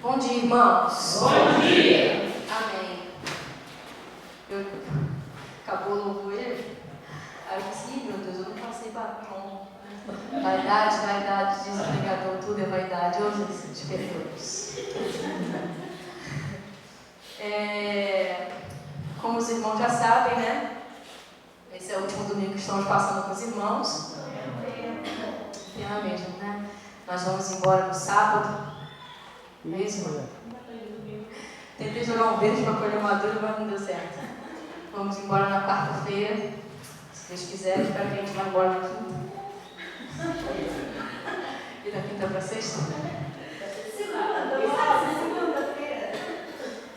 Bom dia, irmãos. Bom dia. Amém. Acabou o louvor aí? Aí eu disse, meu Deus, eu não passei batom. Vaidade, diz o pregador, tudo é vaidade. Ô Jesus, perdoe-nos. Como os irmãos já sabem, né? Esse é o último domingo que estamos passando com os irmãos. Pena mesmo, né? Nós vamos embora no sábado. É isso, irmão? Tentei jogar um verde para colher maduro, mas não deu certo. Vamos embora na quarta-feira. Se Deus quiser, espero que a gente vá embora na quinta. E da quinta para sexta? Segunda-feira.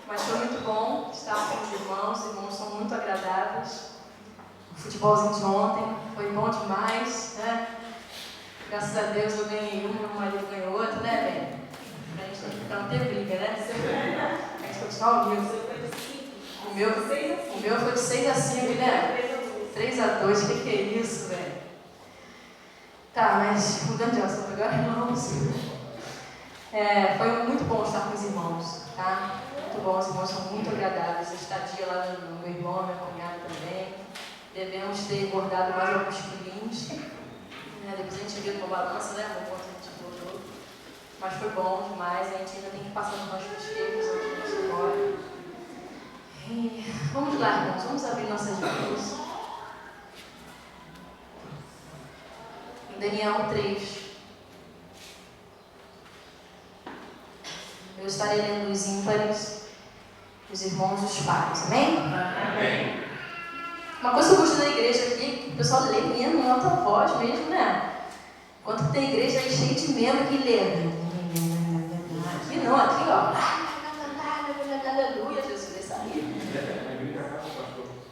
Mas foi muito bom estar com os irmãos são muito agradáveis. O futebolzinho de ontem foi bom demais, né? Graças a Deus eu ganhei uma, meu marido ganhou outra, né, bem? Pra não ter briga, né? A gente continuar unido. O meu foi de 6-5, né? 3-2, que é isso, velho? Tá, mas mudando de assunto agora, irmãos. Foi muito bom estar com os irmãos, tá? Muito bom, os irmãos são muito agradáveis. A estadia lá no meu irmão, minha cunhada também. Devemos ter engordado mais alguns quilinhos. Depois a gente viu uma balança, né? No quanto a gente engordou. Mas foi bom demais. A gente ainda tem que passar nos nossos filhos antes de ir embora. Vamos lá, irmãos. Vamos abrir nossas Bíblias. Em Daniel 3. Eu estarei lendo os ímpares, os irmãos e os pares. Amém? Amém. Uma coisa que eu gosto da igreja aqui é que o pessoal lê mesmo em alta voz mesmo, né? Enquanto tem igreja aí cheia de membro que lê. Aqui não, aqui ó. Aleluia, Jesus, deixa aí.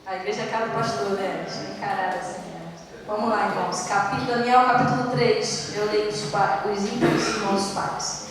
A igreja é casa do pastor, né? Encarada assim. Vamos lá, irmãos. Daniel, capítulo 3. Eu leio os ímpares e os irmãos pares.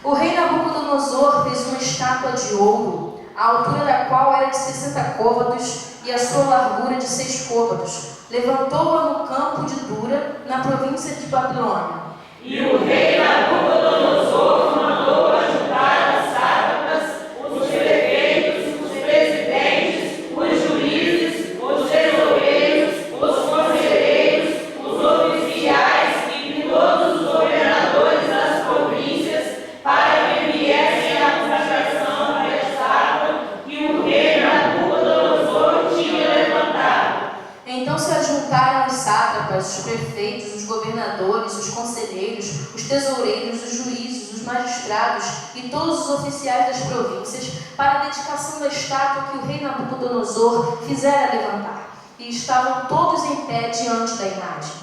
O rei Nabucodonosor fez uma estátua de ouro, a altura da qual era de 60 côvados e a sua largura de 6 côvados. Levantou-a no campo de Dura, na província de Babilônia. E o rei Nabucodonosor mandou ajudar as sátrapas, os prefeitos, os presidentes, os juízes, os tesoureiros, os conselheiros, os oficiais e todos os governadores das províncias para que viessem à consagração da estátua que o rei Nabucodonosor tinha levantado. Então se ajuntaram os sátrapas, os prefeitos, os governadores, os conselheiros, os tesoureiros, os juízes, os magistrados e todos os oficiais das províncias para a dedicação da estátua que o rei Nabucodonosor fizera levantar. E estavam todos em pé diante da imagem.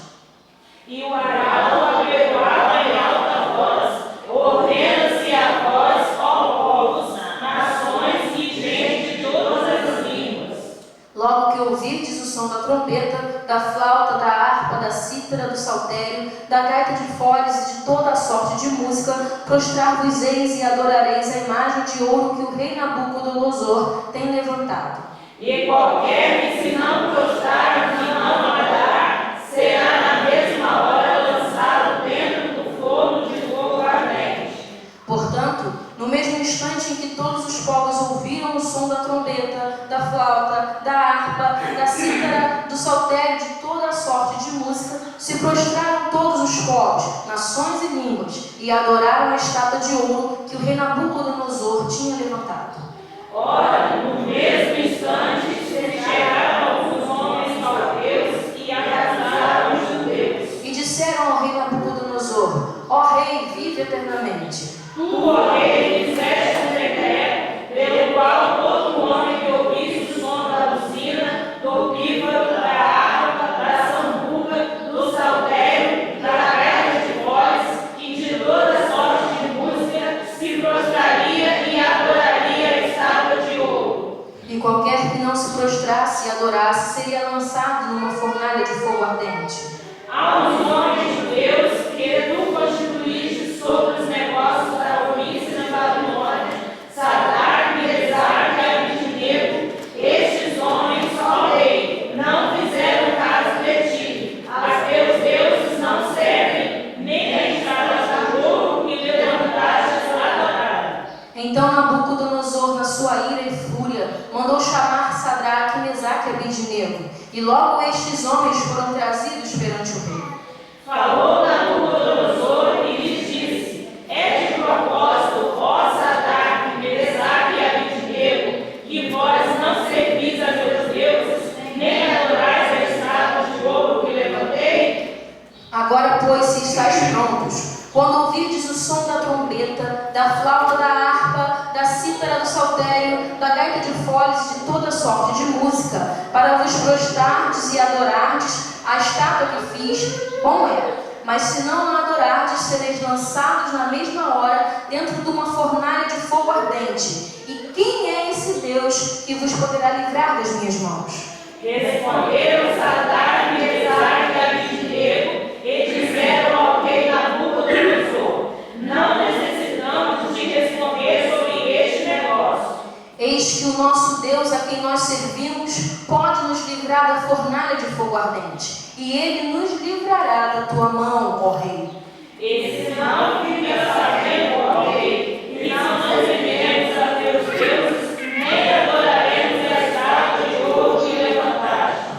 E o arauto apregoava em alta voz: ordena-se a vós, ó povos, nações e gente de todas as línguas. Logo que ouvirdes o som da trombeta, da flauta, da harpa, da cítara, do saltério, da gaita de foles e de toda a sorte de música, prostrar-vos-eis e adorareis a imagem de ouro que o rei Nabucodonosor tem levantado. E qualquer que se não prostrar e não adorar, será na mesma hora lançado dentro do forno de fogo ardente. Portanto, no mesmo instante em que todos os povos ouviram o som da trombeta, da flauta, da harpa, da cítara, do saltério e de toda a sorte de música, se prostraram todos os povos, nações e línguas, e adoraram a estátua de ouro que o rei Nabucodonosor tinha levantado. Ora, no mesmo instante, se chegaram alguns homens caldeus e arrasaram os judeus. E disseram ao rei Nabucodonosor: Ó rei, vive eternamente. Tu, ó rei, fizeste um decreto, pelo qual todo homem que ouvisse o som da buzina, do pífaro, da harpa, da sambuca, do saltério, da gaita de voz e de toda sorte de música, se prostraria e adoraria a estátua de ouro. E qualquer que não se prostrasse e adorasse seria lançado numa fornalha de fogo ardente. Há uns homens judeus que tu constituíste sobre os negócios da província da Babilônia, Sadraque, Mesaque e Abednego. Estes homens, ó rei, não fizeram caso de ti. A teus deuses não servem, nem a estátua de ouro que levantaste para adorar. Então Nabucodonosor, na sua ira e fúria, mandou chamar Sadraque, Mesaque e Abednego, e logo estes homens foram trazidos perante o rei. Falou Nabucodonosor e lhes disse: é de propósito, ó Sadraque, Mesaque e Abednego, que vós não servis a meus deuses, nem adorais a estátua de ouro que levantei? Agora, pois, se estáis prontos, quando ouvirdes o som da trombeta, da flauta, da harpa, da cítara, do saltério, da gaita de foles e de toda sorte de música, para vos prostrardes e adorardes a estátua que fiz, bom é. Mas se não a adorardes, sereis lançados na mesma hora dentro de uma fornalha de fogo ardente. E quem é esse Deus que vos poderá livrar das minhas mãos? Responderam Sadraque, Mesaque e Abednego e disseram ao rei Nabucodonosor: não necessitamos de responder sobre este negócio. Eis que o nosso Deus, a quem nós servimos, pode nos livrar da fornalha de fogo ardente, e ele nos livrará da tua mão, ó rei. E se não fica sabendo, ó rei, e não nos rendemos a teus deuses, nem adoraremos a estátua de ouro que levantaste.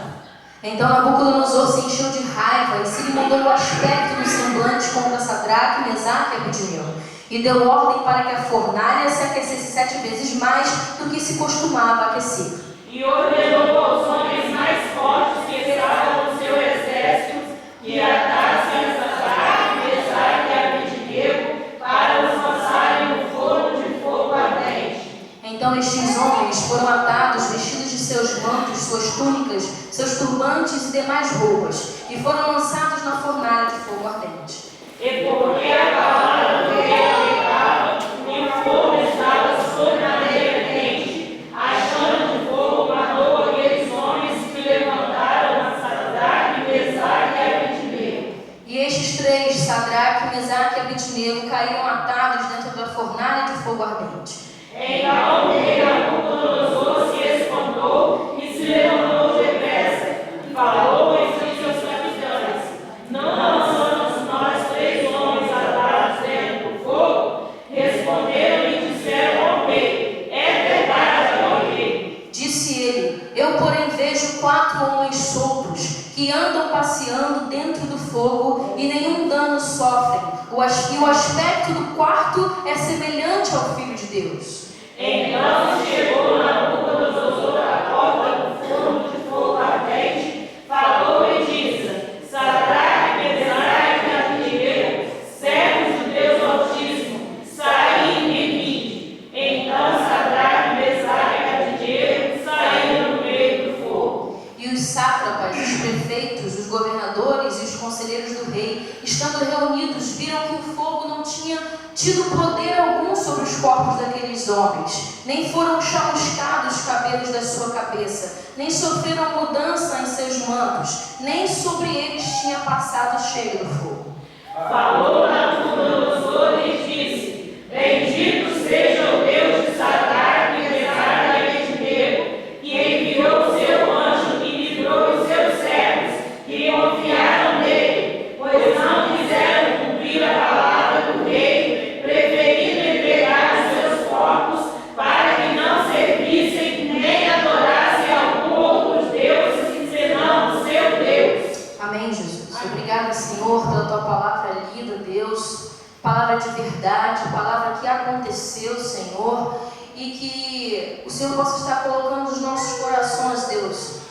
Então Nabucodonosor se encheu de raiva e se lhe mudou o aspecto do semblante contra Sadraque, Mesaque e Abednego, e deu ordem para que a fornalha se aquecesse 7 vezes mais do que se costumava aquecer. E ordenou aos homens mais fortes que estavam no seu exército que atassem a Sadraque, Mesaque e Abednego para os lançarem no forno de fogo ardente. Então estes homens foram atados, vestidos de seus mantos, suas túnicas, seus turbantes e demais roupas, e foram lançados na fornalha de fogo ardente. E porque a palavra do rei aplicava, e o fogo estava sobre a madeira quente, a chama de fogo matou aqueles homens que levantaram a Sadraque, Mesaque e Abednego. E estes 3, Sadraque, Mesaque e Abednego, caíram atados dentro da fornalha de fogo ardente. Então o rei Nabucodonosor se espantou e se levantou depressa, e falou entre os seus capitães: não lançamos nós 3 homens atados dentro do fogo? Responderam e disseram ao rei: é verdade, ó rei. Disse ele: eu, porém, vejo 4 homens soltos, que andam passeando dentro do fogo, e nenhum dano sofrem. E o aspecto do quarto é semelhante ao Filho de Deus. Então chegou Nabucodonosor à porta do forno de fogo ardente, falou e disse: Sadraque, Mesaque e Abednego, servos do Deus Altíssimo, saí e vinde. Então Sadraque, Mesaque e Abednego saíram no meio do fogo. E os sátrapas, os prefeitos, os governadores e os conselheiros do rei, estando reunidos, viram que o fogo não tinha tido poder algum sobre os corpos daqueles homens, nem foram chamuscados os cabelos da sua cabeça, nem sofreram mudança em seus mantos, nem sobre eles tinha passado o cheiro do fogo. Falou Nabucodonosor e disse: bendito seja o Deus de Sadraque, Mesaque e Abednego, que enviou o seu anjo e livrou os seus servos, que confiaram nele, pois não quiseram cumprir a palavra do rei, preferindo entregar seus corpos para que não servissem nem adorassem algum outro Deus, senão o seu Deus. Amém, Jesus. Obrigada, Senhor, pela tua palavra lida, Deus. Palavra de verdade, palavra que aconteceu, Senhor, e que o Senhor possa estar colocando nos nossos corações, Deus,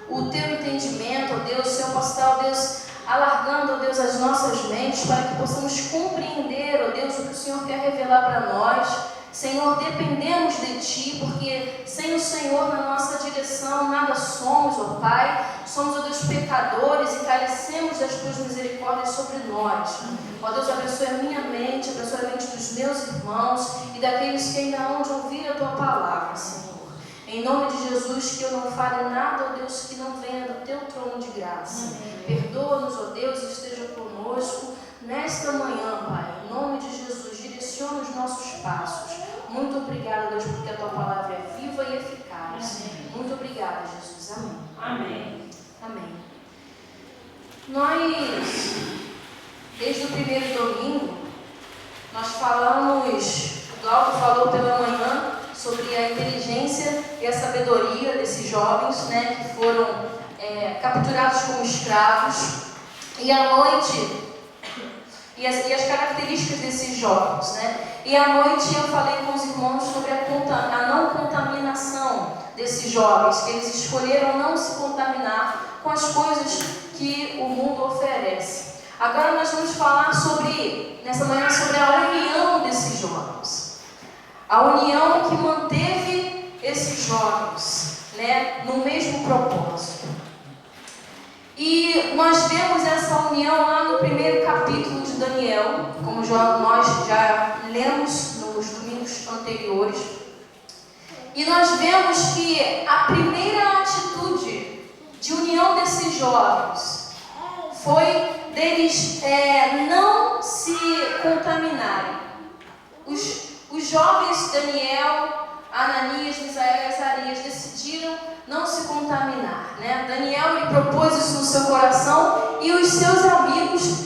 o teu entendimento, ó Deus. O Senhor possa estar, ó Deus, alargando, ó Deus, as nossas mentes para que possamos compreender, ó Deus, o que o Senhor quer revelar para nós. Senhor, dependemos de Ti, porque sem o Senhor na nossa direção nada somos, ó Pai. Somos, ó Deus, pecadores e carecemos das Tuas misericórdias sobre nós. Ó Deus, abençoe a minha mente, abençoe a mente dos meus irmãos e daqueles que ainda hão de ouvir a Tua palavra, Senhor. Em nome de Jesus, que eu não fale nada, ó Deus, que não venha do Teu trono de graça. Perdoa-nos, ó Deus, e esteja conosco nesta manhã, Pai. Em nome de Jesus, direciona os nossos passos. Muito obrigada, Deus, porque a Tua palavra é viva e eficaz. Muito obrigada, Jesus. Amém. Amém. Amém. Nós, desde o primeiro domingo, nós falamos, o Glauco falou pela desses jovens, né, que foram capturados como escravos, e à noite, e as características desses jovens, né? E à noite eu falei com os irmãos sobre a não contaminação desses jovens, que eles escolheram não se contaminar com as coisas que o mundo oferece. Agora nós vamos falar nessa manhã sobre a união desses jovens. A união que manteve esses jovens, né, no mesmo propósito. E nós vemos essa união lá no primeiro capítulo de Daniel, como nós já lemos nos domingos anteriores. E nós vemos que a primeira atitude de união desses jovens foi deles não se contaminarem. Os jovens Daniel, Ananias, Misael e Azarias decidiram não se contaminar, né? Daniel ele propôs isso no seu coração e os seus amigos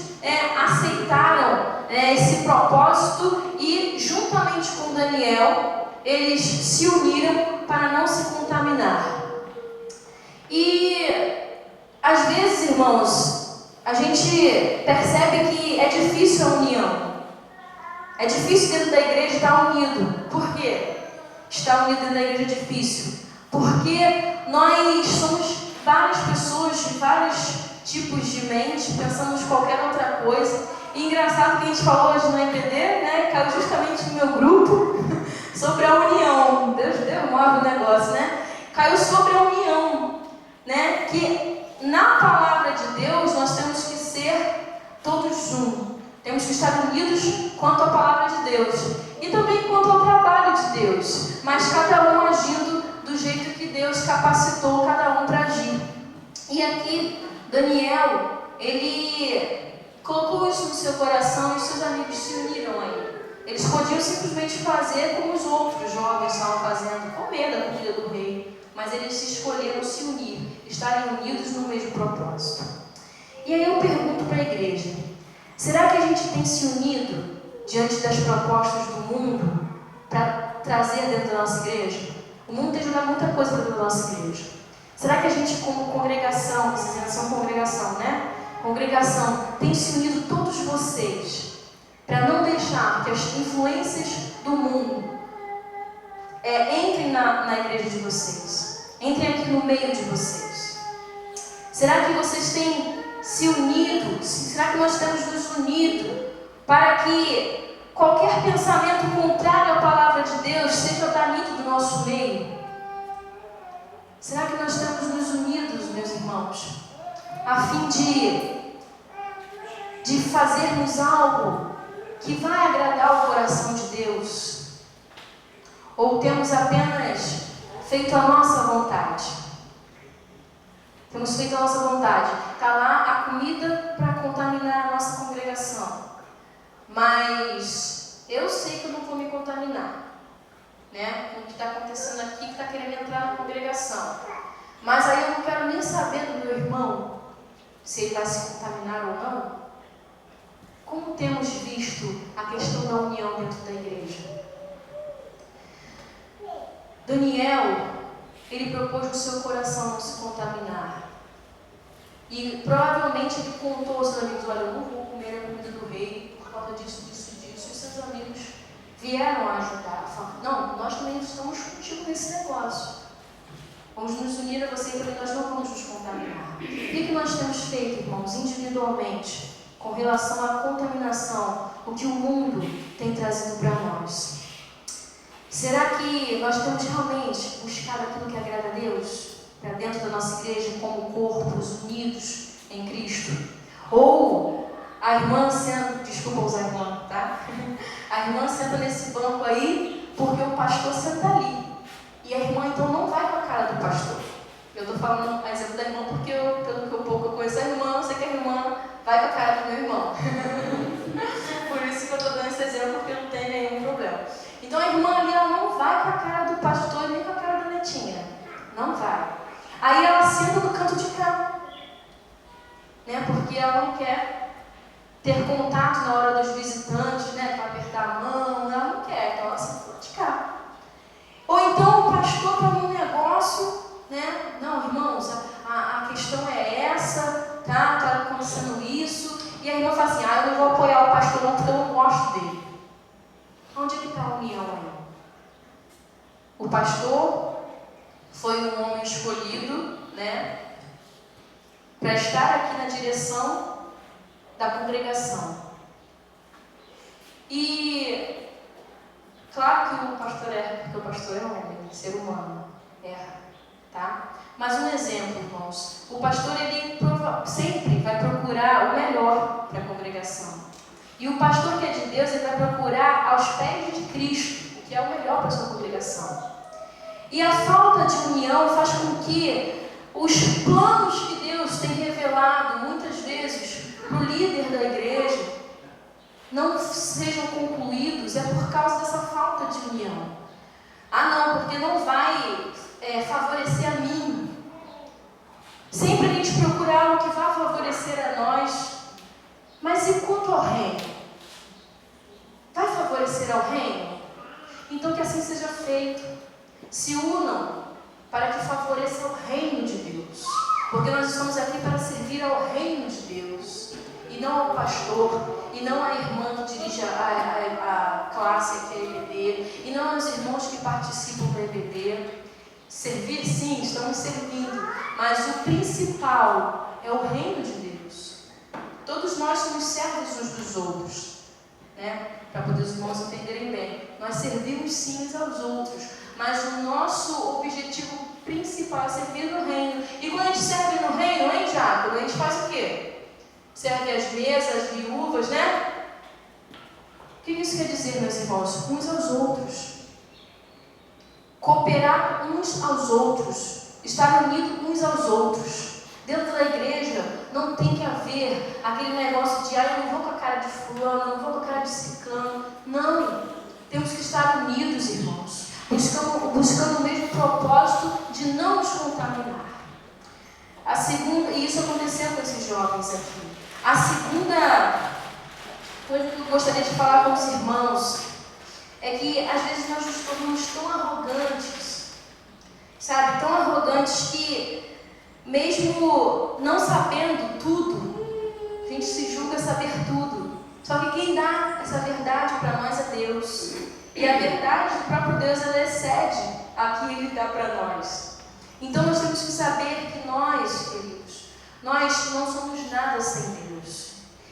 aceitaram esse propósito e, juntamente com Daniel, eles se uniram para não se contaminar. E, às vezes, irmãos, a gente percebe que é difícil a união. É difícil dentro da igreja estar unido. Por quê? Estar unido dentro da igreja é difícil. Porque nós somos várias pessoas de vários tipos de mente, pensamos qualquer outra coisa. E engraçado que a gente falou hoje no EPD, né? Caiu justamente no meu grupo sobre a união. Deus move o negócio, né? Caiu sobre a união, né? Que na palavra de Deus nós temos que ser todos um. Temos que estar unidos quanto à palavra de Deus e também quanto ao trabalho de Deus, mas cada um agindo do jeito que Deus capacitou cada um para agir. E aqui, Daniel, ele colocou isso no seu coração e os seus amigos se uniram a ele. Eles podiam simplesmente fazer como os outros jovens estavam fazendo, comer da comida do rei, mas eles escolheram se unir, estarem unidos no mesmo propósito. E aí eu pergunto para a igreja, será que a gente tem se unido diante das propostas do mundo para trazer dentro da nossa igreja? O mundo tem jogado muita coisa dentro da nossa igreja. Será que a gente, como congregação, vocês ainda são congregação, né? Congregação, tem se unido todos vocês para não deixar que as influências do mundo entrem na igreja de vocês, entrem aqui no meio de vocês? Será que vocês têm se unido? Será que nós temos nos unido para que qualquer pensamento contrário à palavra de Deus seja banido do nosso meio? Será que nós temos nos unidos, meus irmãos, a fim de fazermos algo que vai agradar o coração de Deus? Ou temos apenas feito a nossa vontade? Temos feito a nossa vontade. Está lá a comida para contaminar a nossa congregação. Mas eu sei que eu não vou me contaminar, né? Com o que está acontecendo aqui, que está querendo entrar na congregação. Mas aí eu não quero nem saber do meu irmão, se ele vai se contaminar ou não. Como temos visto a questão da união dentro da igreja? Daniel, ele propôs no seu coração não se contaminar. E provavelmente ele contou aos amigos, olha, eu não vou comer a comida do rei por causa disso. E seus amigos vieram a ajudar. Falaram, não, nós também estamos contigo nesse negócio. Vamos nos unir a você e nós não vamos nos contaminar. O que nós temos feito, irmãos, individualmente, com relação à contaminação, o que o mundo tem trazido para nós? Será que nós temos realmente buscado aquilo que agrada a Deus para dentro da nossa igreja como corpos unidos em Cristo? Ou a irmã senta, desculpa usar irmã, tá? A irmã senta nesse banco aí porque o pastor senta ali. E a irmã então não vai com a cara do pastor. Eu estou falando a exemplo da irmã porque pelo que eu pouco conheço a irmã, eu sei que a irmã vai com a cara do meu irmão. Por isso que eu estou dando esse exemplo, porque não tem nenhum problema. Então a irmã ali, ela não vai com a cara do pastor nem com a cara da netinha. Não vai. Aí ela senta no canto de cá, né? Porque ela não quer ter contato na hora dos visitantes, né? Para apertar a mão, ela não quer, então ela senta no canto de cá. Ou então o pastor está num negócio, né? está a união aí? O pastor foi um homem escolhido, né, para estar aqui na direção da congregação. E claro que o pastor erra, porque o pastor é homem, ser humano, erra, tá? Mas um exemplo, irmãos, o pastor ele sempre vai procurar o melhor para a congregação. E o pastor que é de Deus, ele vai procurar aos pés de Cristo, o que é o melhor para a sua congregação. E a falta de união faz com que os planos que Deus tem revelado muitas vezes para o líder da igreja não sejam concluídos, é por causa dessa falta de união. Ah não, porque não vai favorecer a mim. Sempre a gente procurar algo que vá favorecer a nós. Mas e quanto ao reino? Vai favorecer ao reino? Então que assim seja feito. Se unam para que favoreça o reino de Deus. Porque nós estamos aqui para servir ao reino de Deus. E não ao pastor, e não à irmã que dirige a classe que é EBD, e não aos irmãos que participam do EBD. Servir, sim, estamos servindo, mas o principal é o reino de Deus. Todos nós somos servos uns dos outros, né? Para poder os irmãos entenderem bem. Nós servimos sim uns aos outros, mas o nosso objetivo principal é servir no reino. E quando a gente serve no reino, hein, Jacob? A gente faz o quê? Serve as mesas, as viúvas, né? O que isso quer dizer, meus irmãos? Uns aos outros. Cooperar uns aos outros. Estar unido uns aos outros. Dentro da igreja não tem que haver aquele negócio de eu não vou com a cara de fulano, eu não vou com a cara de ciclano. Não. Temos que estar unidos, irmãos. Buscando o mesmo propósito de não nos contaminar. A segunda, e isso aconteceu com esses jovens aqui. A segunda coisa que eu gostaria de falar com os irmãos é que às vezes nós nos tornamos tão arrogantes, sabe? Tão arrogantes que mesmo não sabendo tudo, a gente se julga saber tudo. Só que quem dá essa verdade para nós é Deus. E a verdade do próprio Deus, ela excede a que Ele dá para nós. Então nós temos que saber que nós, queridos, nós não somos nada sem Deus.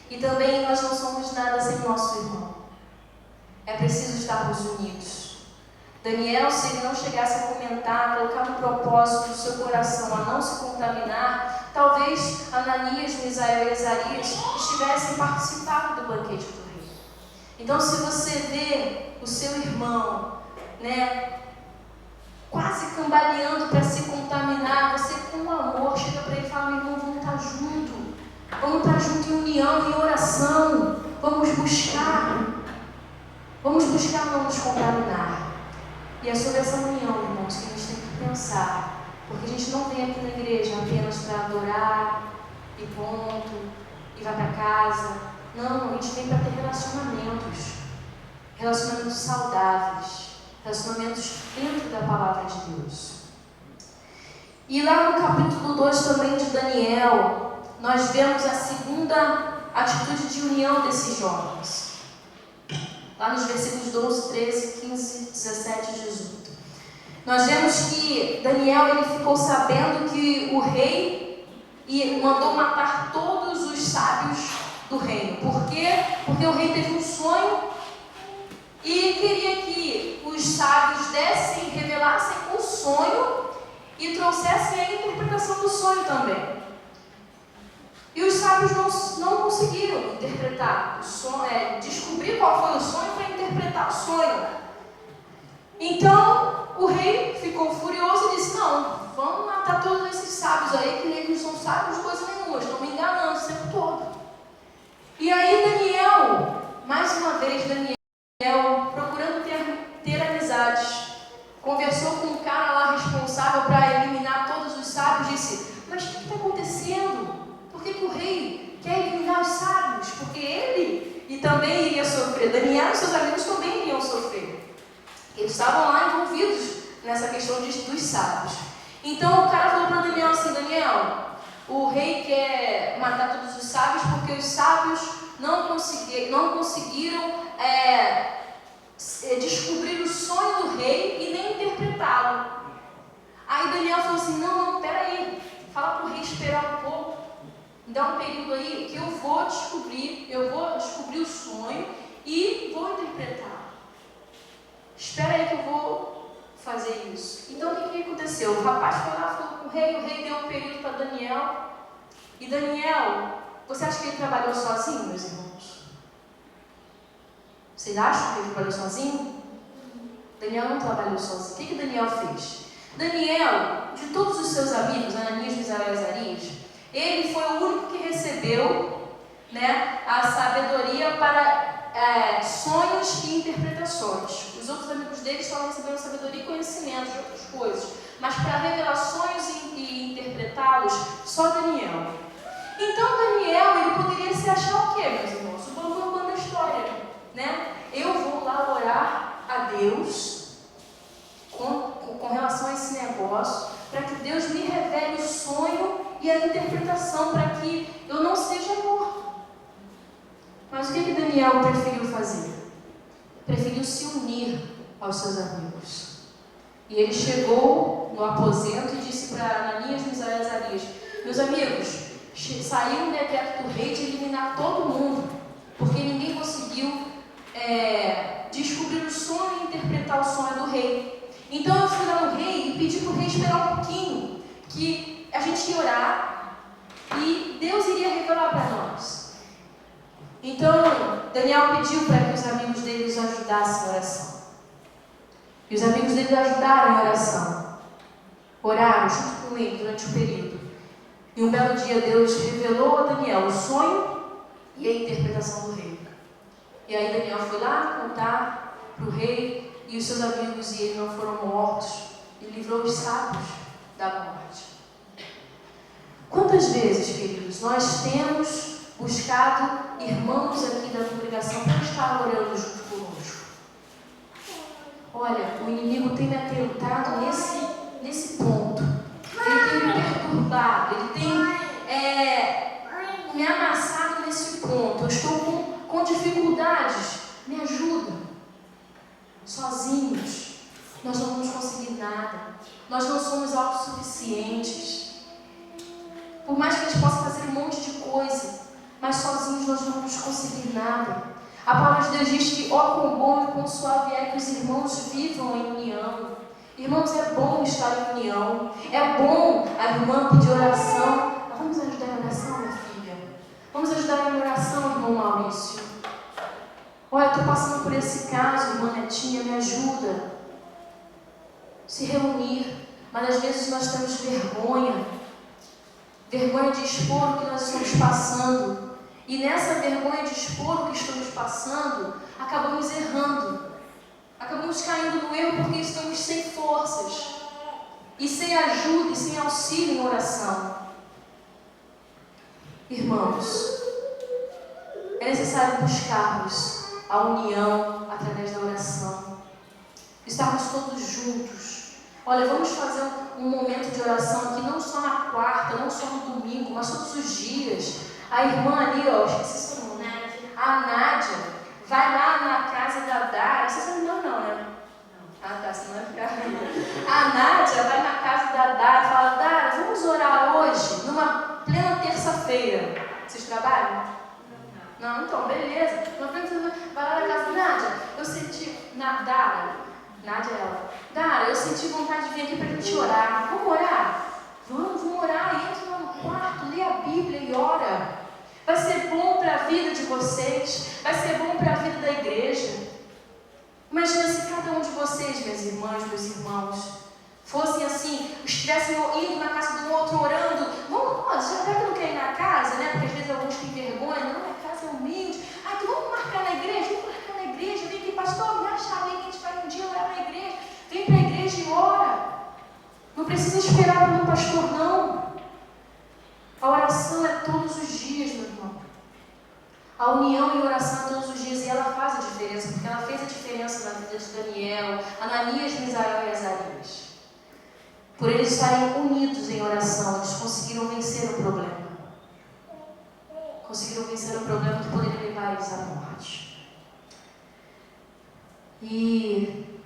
E também nós não somos nada sem o nosso irmão. É preciso estarmos unidos. Daniel, se ele não chegasse a comentar, colocar no propósito do seu coração a não se contaminar, talvez Ananias, Misael e Azarias estivessem participado do banquete do rei. Então, se você vê o seu irmão, né, quase cambaleando para se contaminar, você com amor chega para ele e fala: meu irmão, vamos estar junto. Vamos estar junto em união, em oração. Vamos buscar não nos contaminar. E é sobre essa união, irmãos, que a gente tem que pensar. Porque a gente não vem aqui na igreja apenas para adorar e ponto, e vai para casa. Não, a gente vem para ter relacionamentos saudáveis, relacionamentos dentro da palavra de Deus. E lá no capítulo 2 também de Daniel, nós vemos a segunda atitude de união desses jovens. Lá nos versículos 12, 13, 15, 17 e 18. Nós vemos que Daniel ele ficou sabendo que o rei mandou matar todos os sábios do reino. Por quê? Porque o rei teve um sonho e queria que os sábios revelassem o sonho e trouxessem a interpretação do sonho também. E os sábios não conseguiram interpretar o sonho, descobrir qual foi o sonho para interpretar o sonho. Então, o rei ficou furioso e disse: não, vamos matar todos esses sábios aí, que eles não são sábios de coisa nenhuma, estão me enganando o tempo todo. E aí Daniel, mais uma vez, procurando ter amizades, conversou com um cara lá responsável para eliminar todos os sábios, disse: mas o que está acontecendo? Por que o rei quer eliminar os sábios? Porque ele também iria sofrer. Daniel e seus amigos também iriam sofrer. Eles estavam lá envolvidos nessa questão dos sábios. Então o cara falou para Daniel assim: Daniel, o rei quer matar todos os sábios porque os sábios não conseguiram descobrir o sonho do rei e nem interpretá-lo. Aí Daniel falou assim, não, peraí, fala para o rei esperar um pouco, dá um período aí que eu vou descobrir o sonho e vou interpretar. Espera aí que eu vou fazer isso. Então o que aconteceu? O rapaz foi lá, falou com o rei deu um período para Daniel. E Daniel, você acha que ele trabalhou sozinho, meus irmãos? Vocês acham que ele trabalhou sozinho? Daniel não trabalhou sozinho. O que Daniel fez? Daniel, de todos os seus amigos, Ananias, Misael e Azarias, ele foi o único que recebeu, né, a sabedoria para sonhos e interpretações. Os outros amigos dele só receberam sabedoria e conhecimento de outras coisas. Mas para revelações e interpretá-los, só Daniel. Então Daniel, ele poderia se achar o quê, meus irmãos? O bambambam da história, né? Eu vou lá orar a Deus com relação a esse negócio, para que Deus me revele o sonho e a interpretação, para que eu não seja morto. Mas o que Daniel preferiu fazer? Preferiu se unir aos seus amigos. E ele chegou no aposento e disse para Ananias, Misael e Azarias: meus amigos, saiu um decreto do rei de eliminar todo mundo, porque ninguém conseguiu descobrir o sonho e interpretar o sonho do rei. Então eu fui lá no rei e pedi para o rei esperar um pouquinho, que a gente ia orar e Deus iria revelar para nós. Então Daniel pediu para que os amigos dele os ajudassem em oração. E os amigos dele ajudaram em oração. Oraram junto com ele durante o período. E um belo dia Deus revelou a Daniel o sonho e a interpretação do rei. E aí Daniel foi lá contar para o rei, e os seus amigos e ele não foram mortos, e livrou os sábios da morte. Quantas vezes, queridos, nós temos buscado irmãos aqui da congregação para estar orando junto conosco? Olha, o inimigo tem me atentado nesse ponto. Ele tem me perturbado, ele tem me amassado nesse ponto. Eu estou com dificuldades, me ajuda. Sozinhos, nós não vamos conseguir nada. Nós não somos autossuficientes. Por mais que a gente possa fazer um monte de coisa, mas sozinhos nós não vamos conseguir nada. A palavra de Deus diz que, ó, quão bom e quão suave é que os irmãos vivam em união. Irmãos, é bom estar em união. É bom a irmã pedir oração. Vamos ajudar em oração, minha filha? Vamos ajudar em oração, irmão Maurício? Olha, eu estou passando por esse caso, irmã Netinha, me ajuda. Se reunir, mas às vezes nós temos vergonha de expor o que nós estamos passando. E nessa vergonha de expor o que estamos passando, acabamos errando. Acabamos caindo no erro porque estamos sem forças. E sem ajuda e sem auxílio em oração. Irmãos, é necessário buscarmos a união através da oração. Estarmos todos juntos. Olha, vamos fazer um momento de oração aqui, não só na quarta, não só no domingo, mas todos os dias. A irmã ali, ó, esqueci seu nome, a Nádia, vai lá na casa da Dara. Você sabe não, né? Ah, tá, senão vai ficar. A Nádia vai na casa da Dara e fala: Dara, vamos orar hoje, numa plena terça-feira. Vocês trabalham? Não, então, beleza. Vai lá na casa da Nádia. Eu senti. Nádia é ela. Dara, eu senti vontade de vir aqui pra gente orar. Vamos orar? Vamos orar. Entra lá no quarto, lê a Bíblia e ora. Vai ser bom para a vida de vocês. Vai ser bom para a vida da igreja. Imagina se cada um de vocês, minhas irmãs, meus irmãos, fossem assim, estivessem indo na casa do outro orando. Vamos, já que não quer ir na casa, né? Porque às vezes alguns têm vergonha. Não, a casa é humilde. Ah, então vamos marcar na igreja? Vamos marcar na igreja. Vem aqui, pastor, me acha alguém que a gente vai um dia orar na igreja. Vem para a igreja e ora. Não precisa esperar pelo pastor, não. A oração é todos os dias, meu irmão. A união e oração é todos os dias, e ela faz a diferença, porque ela fez a diferença na vida de Daniel, Ananias, Misael e Azarias. Por eles estarem unidos em oração, eles conseguiram vencer o problema. Conseguiram vencer o problema que poderia levar eles à morte. E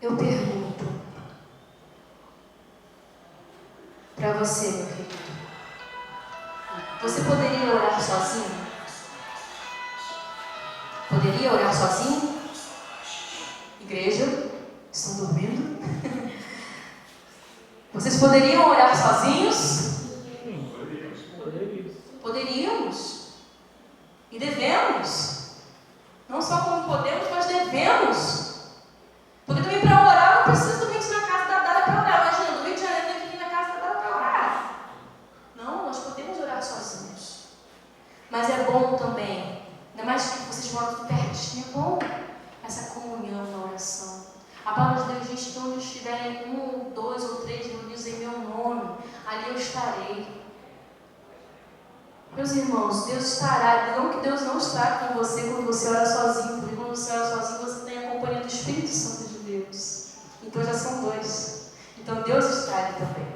eu pergunto para você, meu querido, você poderia orar sozinho? Poderia orar sozinho? Igreja, estão dormindo? Vocês poderiam orar sozinhos? Poderíamos. E devemos. Não só como podemos, mas devemos. Porque também para orar não precisa domingo na casa da Dara para orar. Imagina, do Rio de Janeiro tem que vir na casa da Dara para orar. Não, nós podemos orar sozinhos. Mas é bom também, ainda mais que vocês moram tudo pertinho, é bom essa comunhão na oração. A palavra de Deus diz que onde estiverem 1, 2 ou 3 reunidos em meu nome, ali eu estarei. Meus irmãos, Deus estará, não que Deus não está com você quando você ora sozinho, porque quando você ora sozinho você tem a companhia do Espírito Santo de Deus. Então já são 2. Então Deus está ali também.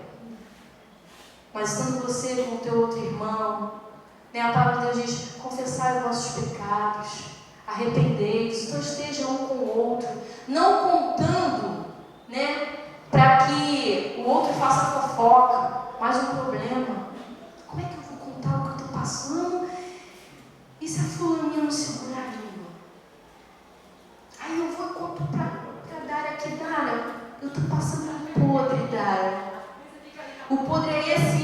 Mas estando você com o teu outro irmão, né, a palavra de Deus diz, confessai os vossos pecados, arrependei-vos, então esteja um com o outro, não contando, né, para que o outro faça fofoca, mas um problema. Como é que eu vou contar o que eu estou passando? E se a fulaninha não segurar a língua? Aí eu vou contar para Dara aqui, Dara, eu estou passando um podre, Dara. O podre é esse.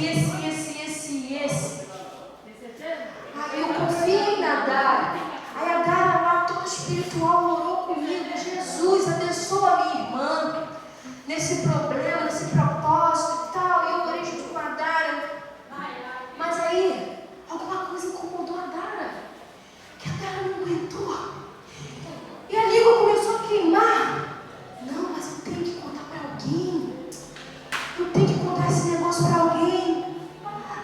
Aí eu confiei na Dara. Aí a Dara lá, toda espiritual, orou comigo. Jesus, abençoa a minha irmã nesse problema, nesse propósito e tal. E eu orei junto com a Dara. Mas aí, alguma coisa incomodou a Dara, que a Dara não aguentou. E a língua começou a queimar. Não, mas eu tenho que contar para alguém. Eu tenho que contar esse negócio para alguém.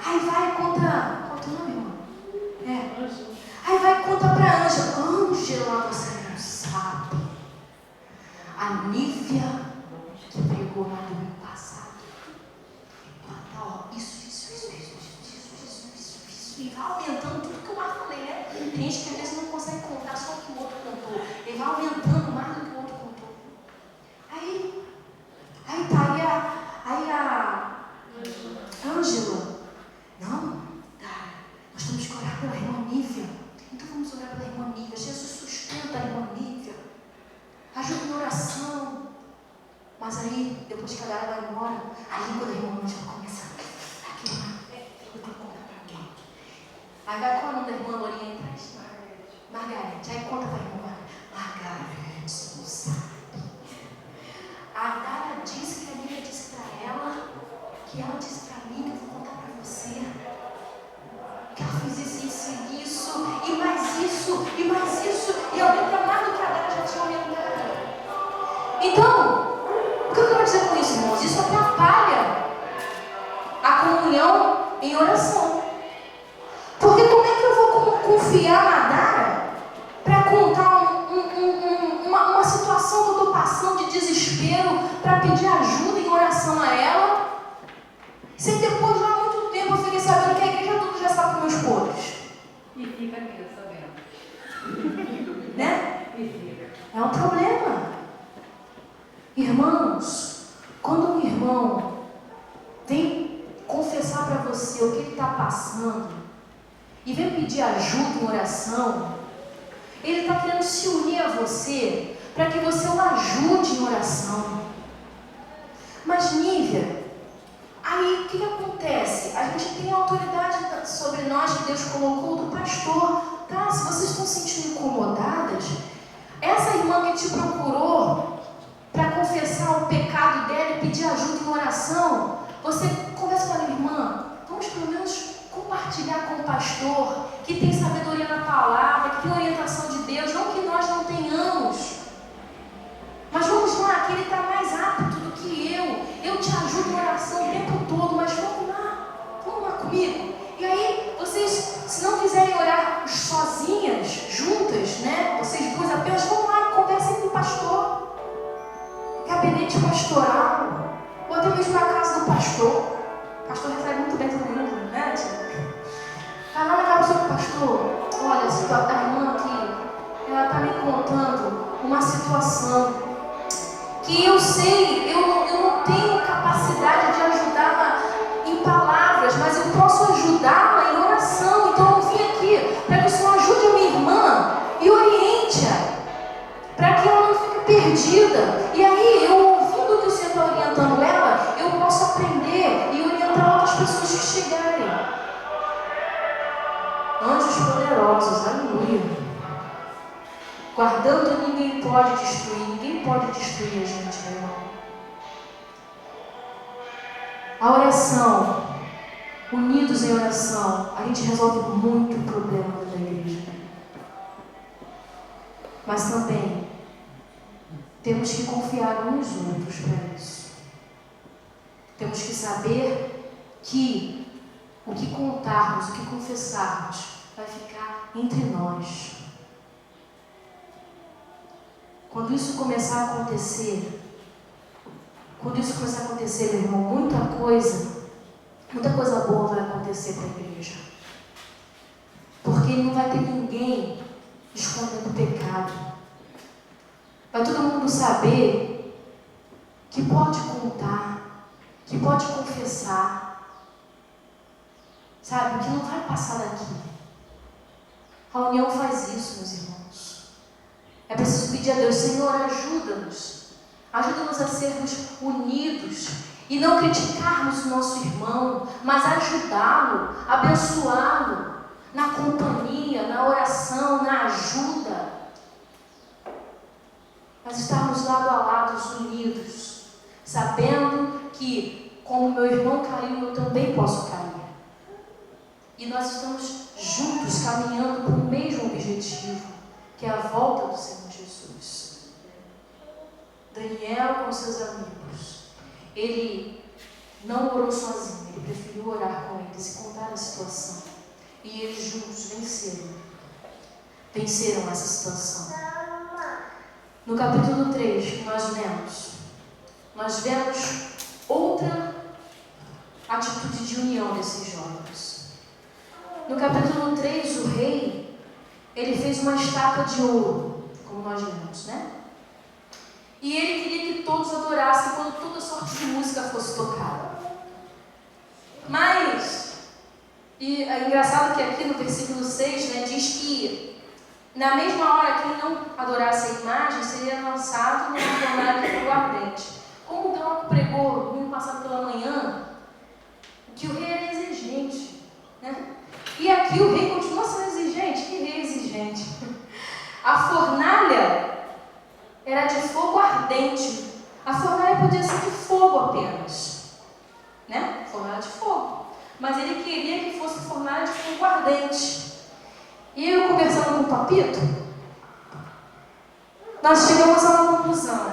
Aí vai e conta. Qual é o nome, irmão? Aí vai e conta para Ângela. Ângela, você não sabe. A Nívia, que pregou lá no domingo passado. Isso. E vai aumentando tudo que eu mais falei, né? Tem gente que às vezes não consegue contar só o que o outro contou. Ele vai aumentando mais do que o outro contou. Aí a Ângela, não, nós temos que orar pela irmã Nívia. Então vamos orar pela irmã Nívia. Jesus sustenta a irmã Nívia. Ajuda em oração. Mas aí, depois que a Dara vai embora, a língua da irmã Ângela começa a queimar. Eu tenho que contar para alguém. Aí vai qual é o nome da irmã Lourinha aí atrás? Margarete. Aí conta para a irmã Margarete, não sabe. A Dara disse que a Nívia disse para ela, que ela disse para mim, que eu vou contar para você, que ela fez isso, e mais isso, e aumenta mais do que a Dara já tinha aumentado. Então, o que eu quero dizer com isso, irmãos? Isso atrapalha a comunhão em oração. Porque como é que eu vou confiar na Dara para contar uma situação que eu estou passando de desespero, para pedir ajuda em oração a ela, se depois de há muito tempo eu fiquei sabendo que a igreja toda já sabe dos meus podres? E fica aqui sabendo. Né? E fica. É um problema. Irmãos, quando um irmão vem confessar para você o que ele está passando e vem pedir ajuda em oração, ele está querendo se unir a você para que você o ajude em oração. Mas Nívia, aí o que acontece? A gente tem a autoridade sobre nós que Deus colocou do pastor, tá? Se vocês estão se sentindo incomodadas, essa irmã que te procurou para confessar o pecado dela e pedir ajuda em oração, você conversa com a irmã, vamos pelo menos compartilhar com o pastor que tem sabedoria na palavra, que tem orientação de Deus, não que nós não tenhamos, mas vamos lá, que ele está mais apto do que eu te ajudo em oração o tempo todo, mas vamos lá comigo. E aí, vocês, se não quiserem orar sozinhas, juntas, né, vocês duas apenas, vão lá e conversem com o pastor, gabinete pastoral, ou até mesmo na casa do pastor. O pastor recebe muito bem todo mundo, né, tia? Vai lá na casa do pastor, olha, a irmã aqui, ela está me contando uma situação que eu sei, eu não tenho capacidade de ajudá-la em palavras, mas eu posso ajudá-la em oração. Então eu vim aqui para que o Senhor ajude a minha irmã e oriente-a, para que ela não fique perdida. E aí, eu ouvindo que o Senhor está orientando ela, eu posso aprender e orientar outras pessoas que chegarem. Anjos poderosos, aleluia. Guardando, ninguém pode destruir a gente, meu irmão. A oração, unidos em oração, a gente resolve muito o problema da igreja. Mas também temos que confiar uns nos outros para isso. Temos que saber que o que contarmos, o que confessarmos, vai ficar entre nós. Quando isso começar a acontecer, meu irmão, muita coisa boa vai acontecer para a igreja. Porque não vai ter ninguém escondendo o pecado. Vai todo mundo saber que pode contar, que pode confessar, sabe, que não vai passar daqui. A união faz isso, meus irmãos. É preciso pedir a Deus: Senhor, ajuda-nos a sermos unidos e não criticarmos o nosso irmão, mas ajudá-lo, abençoá-lo na companhia, na oração, na ajuda. Mas estarmos lado a lado, unidos, sabendo que, como meu irmão caiu, eu também posso cair. E nós estamos juntos, caminhando para o mesmo objetivo, que é a volta do Senhor Jesus. Daniel com seus amigos, ele não orou sozinho, ele preferiu orar com eles e contar a situação. E eles juntos venceram essa situação. No capítulo 3 que nós lemos, nós vemos outra atitude de união desses jovens. No capítulo 3, o rei, ele fez uma estátua de ouro, como nós lemos, né? E ele queria que todos adorassem quando toda sorte de música fosse tocada. Mas, e é engraçado que aqui no versículo 6, né, diz que na mesma hora que ele não adorasse a imagem, seria lançado numa fornalha de fogo ardente. Como o Glauco pregou no ano passado pela manhã, que o rei era exigente, né? E aqui o rei continua sendo exigente. Que rei exigente? A fornalha era de fogo ardente. A fornalha podia ser de fogo apenas, né? Fornalha de fogo. Mas ele queria que fosse fornalha de fogo ardente. E eu, conversando com o Papito, nós chegamos a uma conclusão.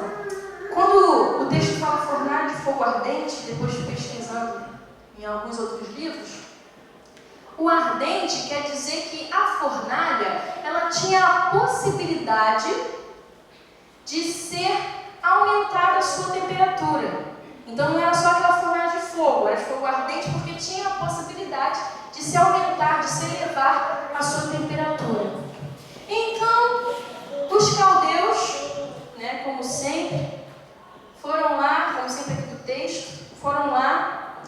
Quando o texto fala fornalha de fogo ardente, depois de pesquisando em alguns outros livros, o ardente quer dizer que a fornalha, ela tinha a possibilidade de ser aumentada a sua temperatura. Então não era só aquela fornalha de fogo, era de fogo ardente porque tinha a possibilidade de se aumentar, de se elevar a sua temperatura. Então, os caldeus, né, como sempre, foram lá, como sempre aqui do texto, foram lá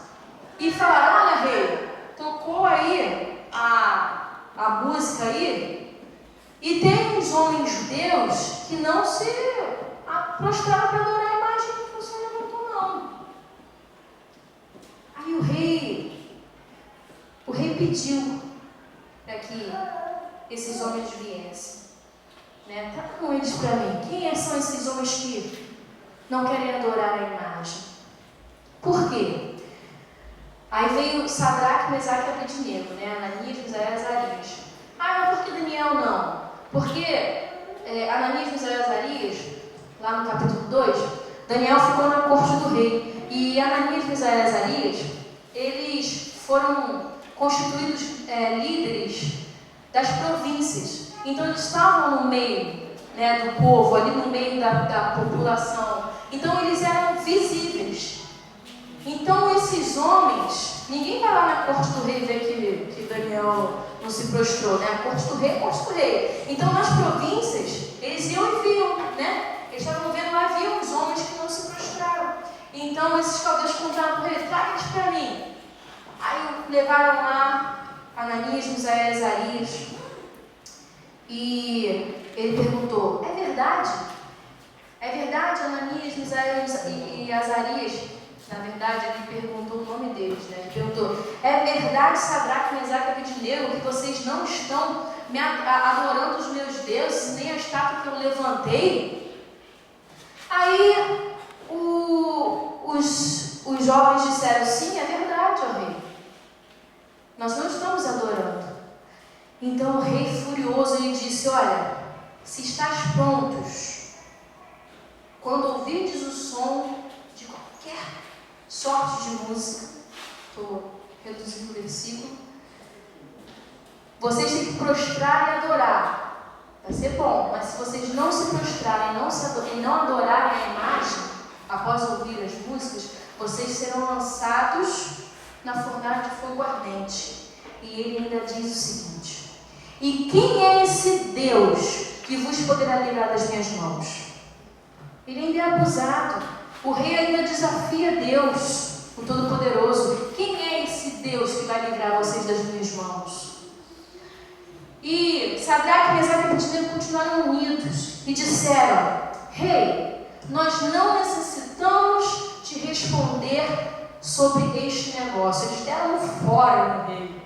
e falaram: olha, rei, tocou aí a música aí, e tem uns homens judeus que não se prostraram para adorar a imagem que você levantou, não. Aí o rei pediu para que esses homens viessem, né? Traga com eles para mim. Quem são esses homens que não querem adorar a imagem? Por quê? Aí veio Sadraque, Mesaque e Abednego, né? Ananias, Misael e Azarias. Mas por que Daniel não? Porque Ananias, Misael e Azarias, lá no capítulo 2, Daniel ficou na corte do rei. E Ananias, Misael e Azarias, eles foram constituídos líderes das províncias. Então eles estavam no meio, né, do povo, ali no meio da população. Então eles eram visíveis. Então esses homens, ninguém vai lá na corte do rei ver que Daniel não se prostrou, né? A corte do rei, a corte do rei. Então, nas províncias, eles iam e viam, né? Eles estavam vendo lá, viam os homens que não se prostraram. Então, esses caldeus contaram para o rei: traga eles para mim. Aí levaram lá Ananias, Misael e Azarias. E ele perguntou: é verdade? É verdade, Ananias, Misael e Azarias? Na verdade, ele perguntou o nome deles, né? Ele perguntou: é verdade, Sadraque, Mesaque e Abednego, que vocês não estão adorando os meus deuses, nem a estátua que eu levantei? Aí os jovens disseram: sim, é verdade, ó rei. Nós não estamos adorando. Então o rei, furioso, ele disse: olha, se estás prontos, quando ouvirdes o som de qualquer sorte de música, estou reduzindo o versículo, vocês têm que prostrar e adorar. Vai ser bom, mas se vocês não se prostrarem e não adorarem a imagem, após ouvir as músicas, vocês serão lançados na fornalha de fogo ardente. E ele ainda diz o seguinte: e quem é esse Deus que vos poderá livrar das minhas mãos? Ele ainda é abusado. O rei ainda desafia Deus, o Todo-Poderoso. Quem é esse Deus que vai livrar vocês das minhas mãos? E Sadraque, Mesaque e Abednego continuaram unidos e disseram: rei, nós não necessitamos te responder sobre este negócio. Eles deram fora no rei.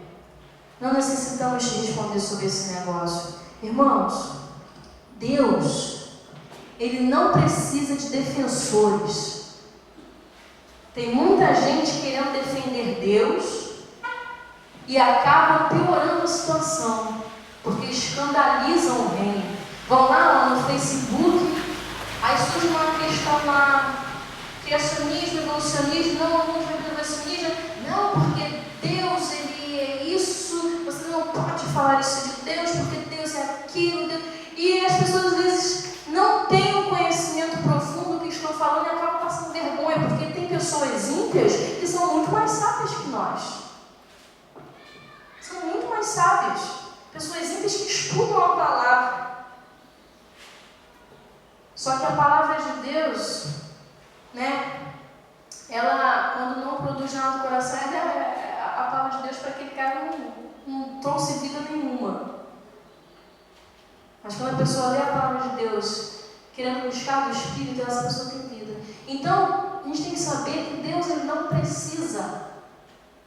Não necessitamos te responder sobre esse negócio. Irmãos, Deus, Ele não precisa de defensores. Tem muita gente querendo defender Deus e acabam piorando a situação, porque escandalizam o reino. Vão lá no Facebook, aí surge uma questão lá: criacionismo, evolucionismo, não evolucionismo, não, porque Deus, Ele é isso, você não pode falar isso de Deus, porque Deus é aquilo, Deus... E as pessoas às vezes não têm o conhecimento profundo do que estão falando e acabam passando vergonha, porque tem pessoas ímpias que são muito mais sábias que nós. São muito mais sábias. Pessoas ímpias que estudam a palavra. Só que a palavra de Deus, né? Ela, quando não produz nada no coração, a palavra de Deus para aquele cara não trouxe vida nenhuma. Mas quando a pessoa lê a palavra de Deus, querendo buscar do Espírito, essa pessoa tem vida. Então, a gente tem que saber que Deus, Ele não precisa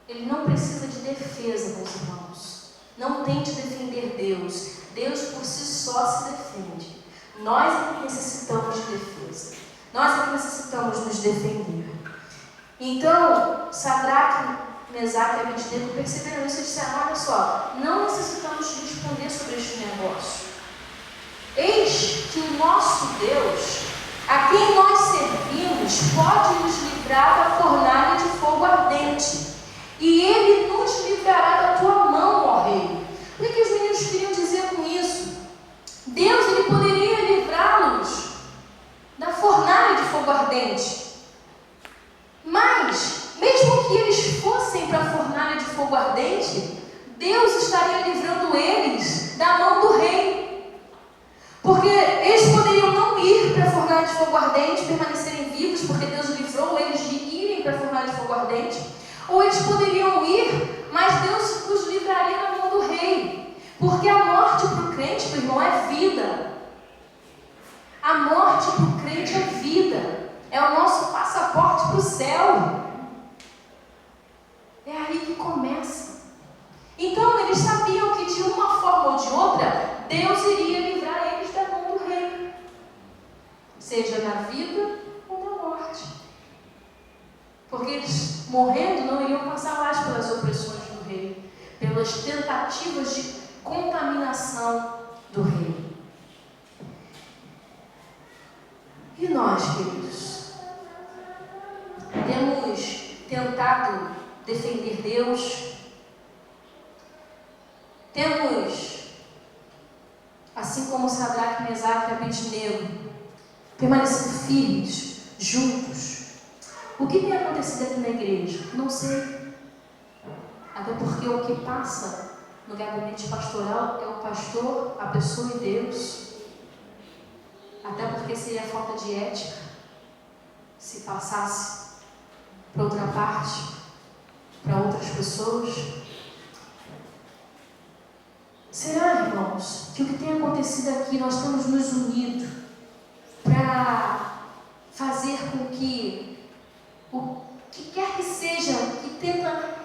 de defesa, meus irmãos. Não tente defender Deus. Deus por si só se defende. Nós é que necessitamos de defesa. Nós é que necessitamos nos defender. Então, Sadraque, Mesaque e Abednego perceberam isso e disseram: olha só, não necessitamos te responder sobre este negócio. Eis que o nosso Deus, a quem nós servimos, pode nos livrar da fornalha de fogo ardente, e Ele nos livrará da tua mão, ó rei. O que os meninos queriam dizer com isso? Deus, Ele poderia livrá-los da fornalha de fogo ardente, mas mesmo que eles fossem para a fornalha de fogo ardente, Deus estaria livrando eles da mão do rei. Porque eles poderiam não ir para a fornalha de fogo ardente, permanecerem vivos, porque Deus livrou eles de irem para a fornalha de fogo ardente. Ou eles poderiam ir, mas Deus os livraria da mão do rei. Porque a morte para o crente, meu irmão, é vida. A morte para o crente é vida. É o nosso passaporte para o céu. É aí que começa. Então, eles sabiam que de uma forma ou de outra, Deus iria livrar eles da mão do rei, seja na vida ou na morte. Porque eles, morrendo, não iriam passar mais pelas opressões do rei, pelas tentativas de contaminação do rei. E nós, queridos, temos tentado defender Deus? Temos, assim como Sadraque, Mesaque e Abednego, permanecido firmes, juntos? O que tem acontecido aqui na igreja? Não sei. Até porque o que passa no gabinete pastoral é o pastor, a pessoa e Deus. Até porque seria falta de ética se passasse para outra parte, para outras pessoas. Será, irmãos, que o que tem acontecido aqui, nós temos nos unido para fazer com que o que quer que seja que tenta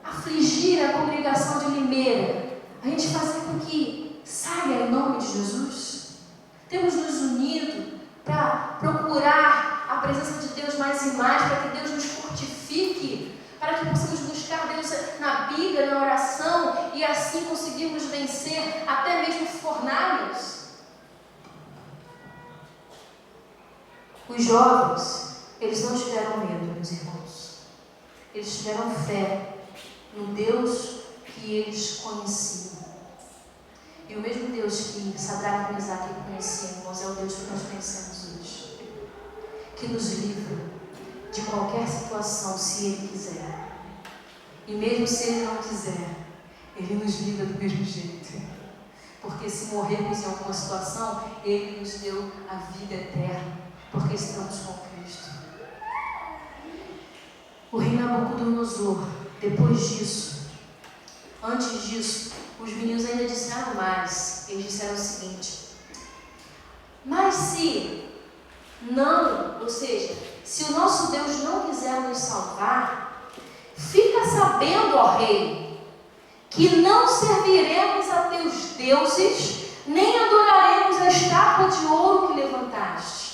afligir a congregação de Limeira, a gente fazer com que saia em nome de Jesus? Temos nos unido para procurar a presença de Deus mais e mais, para que Deus nos fortifique, para que possamos buscar Deus na Bíblia, na oração, e assim conseguirmos vencer até mesmo fornalhas. Os jovens, eles não tiveram medo, meus irmãos. Eles tiveram fé no Deus que eles conheciam. E o mesmo Deus que Sadraque, Mesaque conheciam, irmãos, é o Deus que nós conhecemos hoje, que nos livra de qualquer situação, se Ele quiser. E mesmo se Ele não quiser, Ele nos livra do mesmo jeito. Porque se morrermos em alguma situação, Ele nos deu a vida eterna, porque estamos com Cristo. O rei Nabucodonosor, depois disso, antes disso, os meninos ainda disseram mais. Eles disseram o seguinte: mas se não, ou seja, se o nosso Deus não quiser nos salvar, fica sabendo, ó rei, que não serviremos a teus deuses, nem adoraremos a estátua de ouro que levantaste.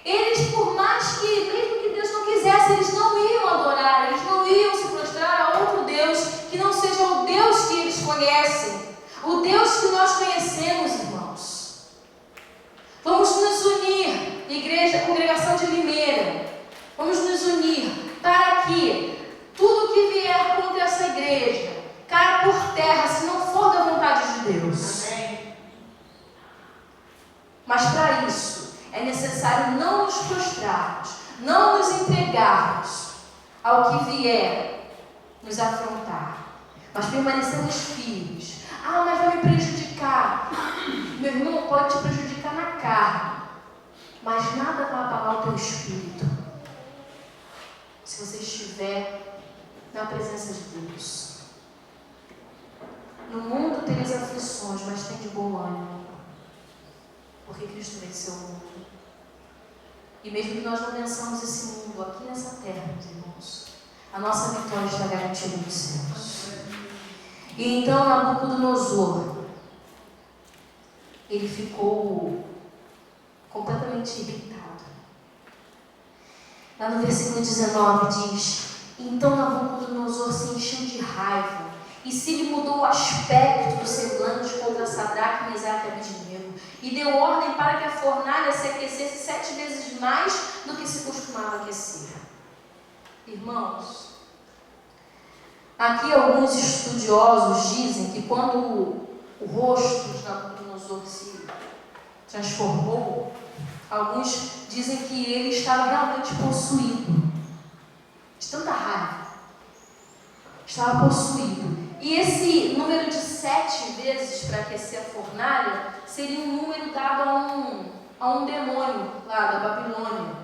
Eles, por mais que, mesmo que Deus não quisesse, eles não iam adorar, eles não iam se prostrar a outro Deus que não seja o Deus que eles conhecem, o Deus que nós conhecemos, irmãos. Vamos nos unir, igreja, congregação de Limeira, vamos nos unir para que tudo que vier contra essa igreja caia por terra, se não for da vontade de Deus. Amém. Mas para isso é necessário não nos prostrarmos, não nos entregarmos ao que vier nos afrontar, mas permanecermos firmes. Ah, mas vai me prejudicar. Meu irmão, pode te prejudicar na carne, mas nada vai abalar o teu espírito, se você estiver na presença de Deus. No mundo tereis aflições, mas tem de bom ânimo, porque Cristo venceu o mundo. E mesmo que nós não vençamos esse mundo aqui nessa terra, meus irmãos, a nossa vitória está garantida nos céus. E então Nabucodonosor, ele ficou completamente irritado. Lá no versículo 19 diz: então Nabucodonosor se encheu de raiva e se lhe mudou o aspecto do semblante contra Sadraque, Mesaque e Abednego, e deu ordem para que a fornalha se aquecesse 7 vezes mais do que se costumava aquecer. Irmãos, aqui alguns estudiosos dizem que quando o rosto de Nabucodonosor se transformou, alguns dizem que ele estava realmente possuído, de tanta raiva, estava possuído. E esse número de 7 vezes para aquecer a fornalha seria um número dado a um demônio lá da Babilônia.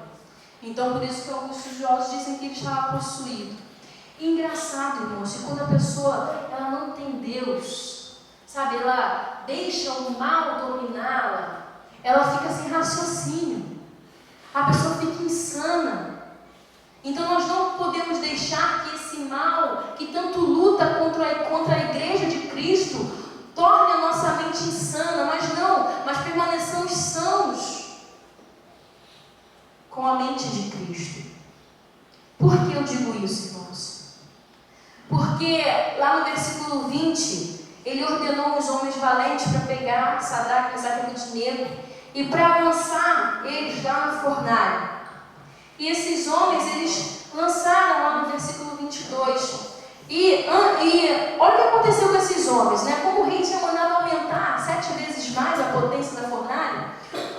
Então, por isso que alguns estudiosos dizem que ele estava possuído. E engraçado, irmãos, que quando a pessoa ela não tem Deus, sabe, ela deixa o mal dominá-la, ela fica sem raciocínio, a pessoa fica insana. Então nós não podemos deixar que esse mal, que tanto luta contra a igreja de Cristo, torne a nossa mente insana, mas permaneçamos sãos com a mente de Cristo. Por que eu digo isso, irmãos? Porque lá no versículo 20, ele ordenou os homens valentes para pegar Sadraque, Mesaque e Abednego e para lançar eles lá na fornalha. E esses homens, eles lançaram lá no versículo 22. E olha o que aconteceu com esses homens, né? Como o rei tinha mandado aumentar 7 vezes mais a potência da fornalha,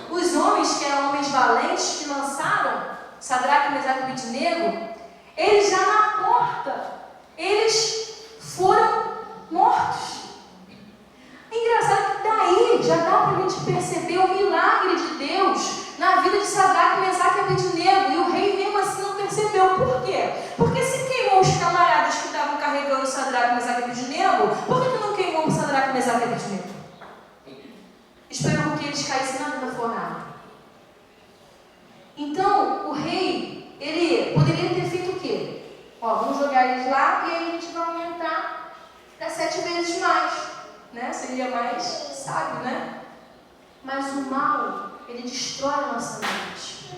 os homens, que eram homens valentes, que lançaram Sadraque, Mesaque e Abednego, eles já na porta, eles foram mortos. já dá para a gente perceber o milagre de Deus na vida de Sadraque, Mesaque e Abednego. E o rei mesmo assim não percebeu. Por quê? Porque se queimou os camaradas que estavam carregando Sadraque, Mesaque e Abednego, por que não queimou Sadraque, Mesaque e Abednego? Esperou que eles caíssem na fornalha. Então, o rei, ele poderia ter feito o quê? Vamos jogar eles lá e aí a gente vai aumentar para 7 vezes mais, né? Seria mais sábio, né? Mas o mal, ele destrói a nossa mente.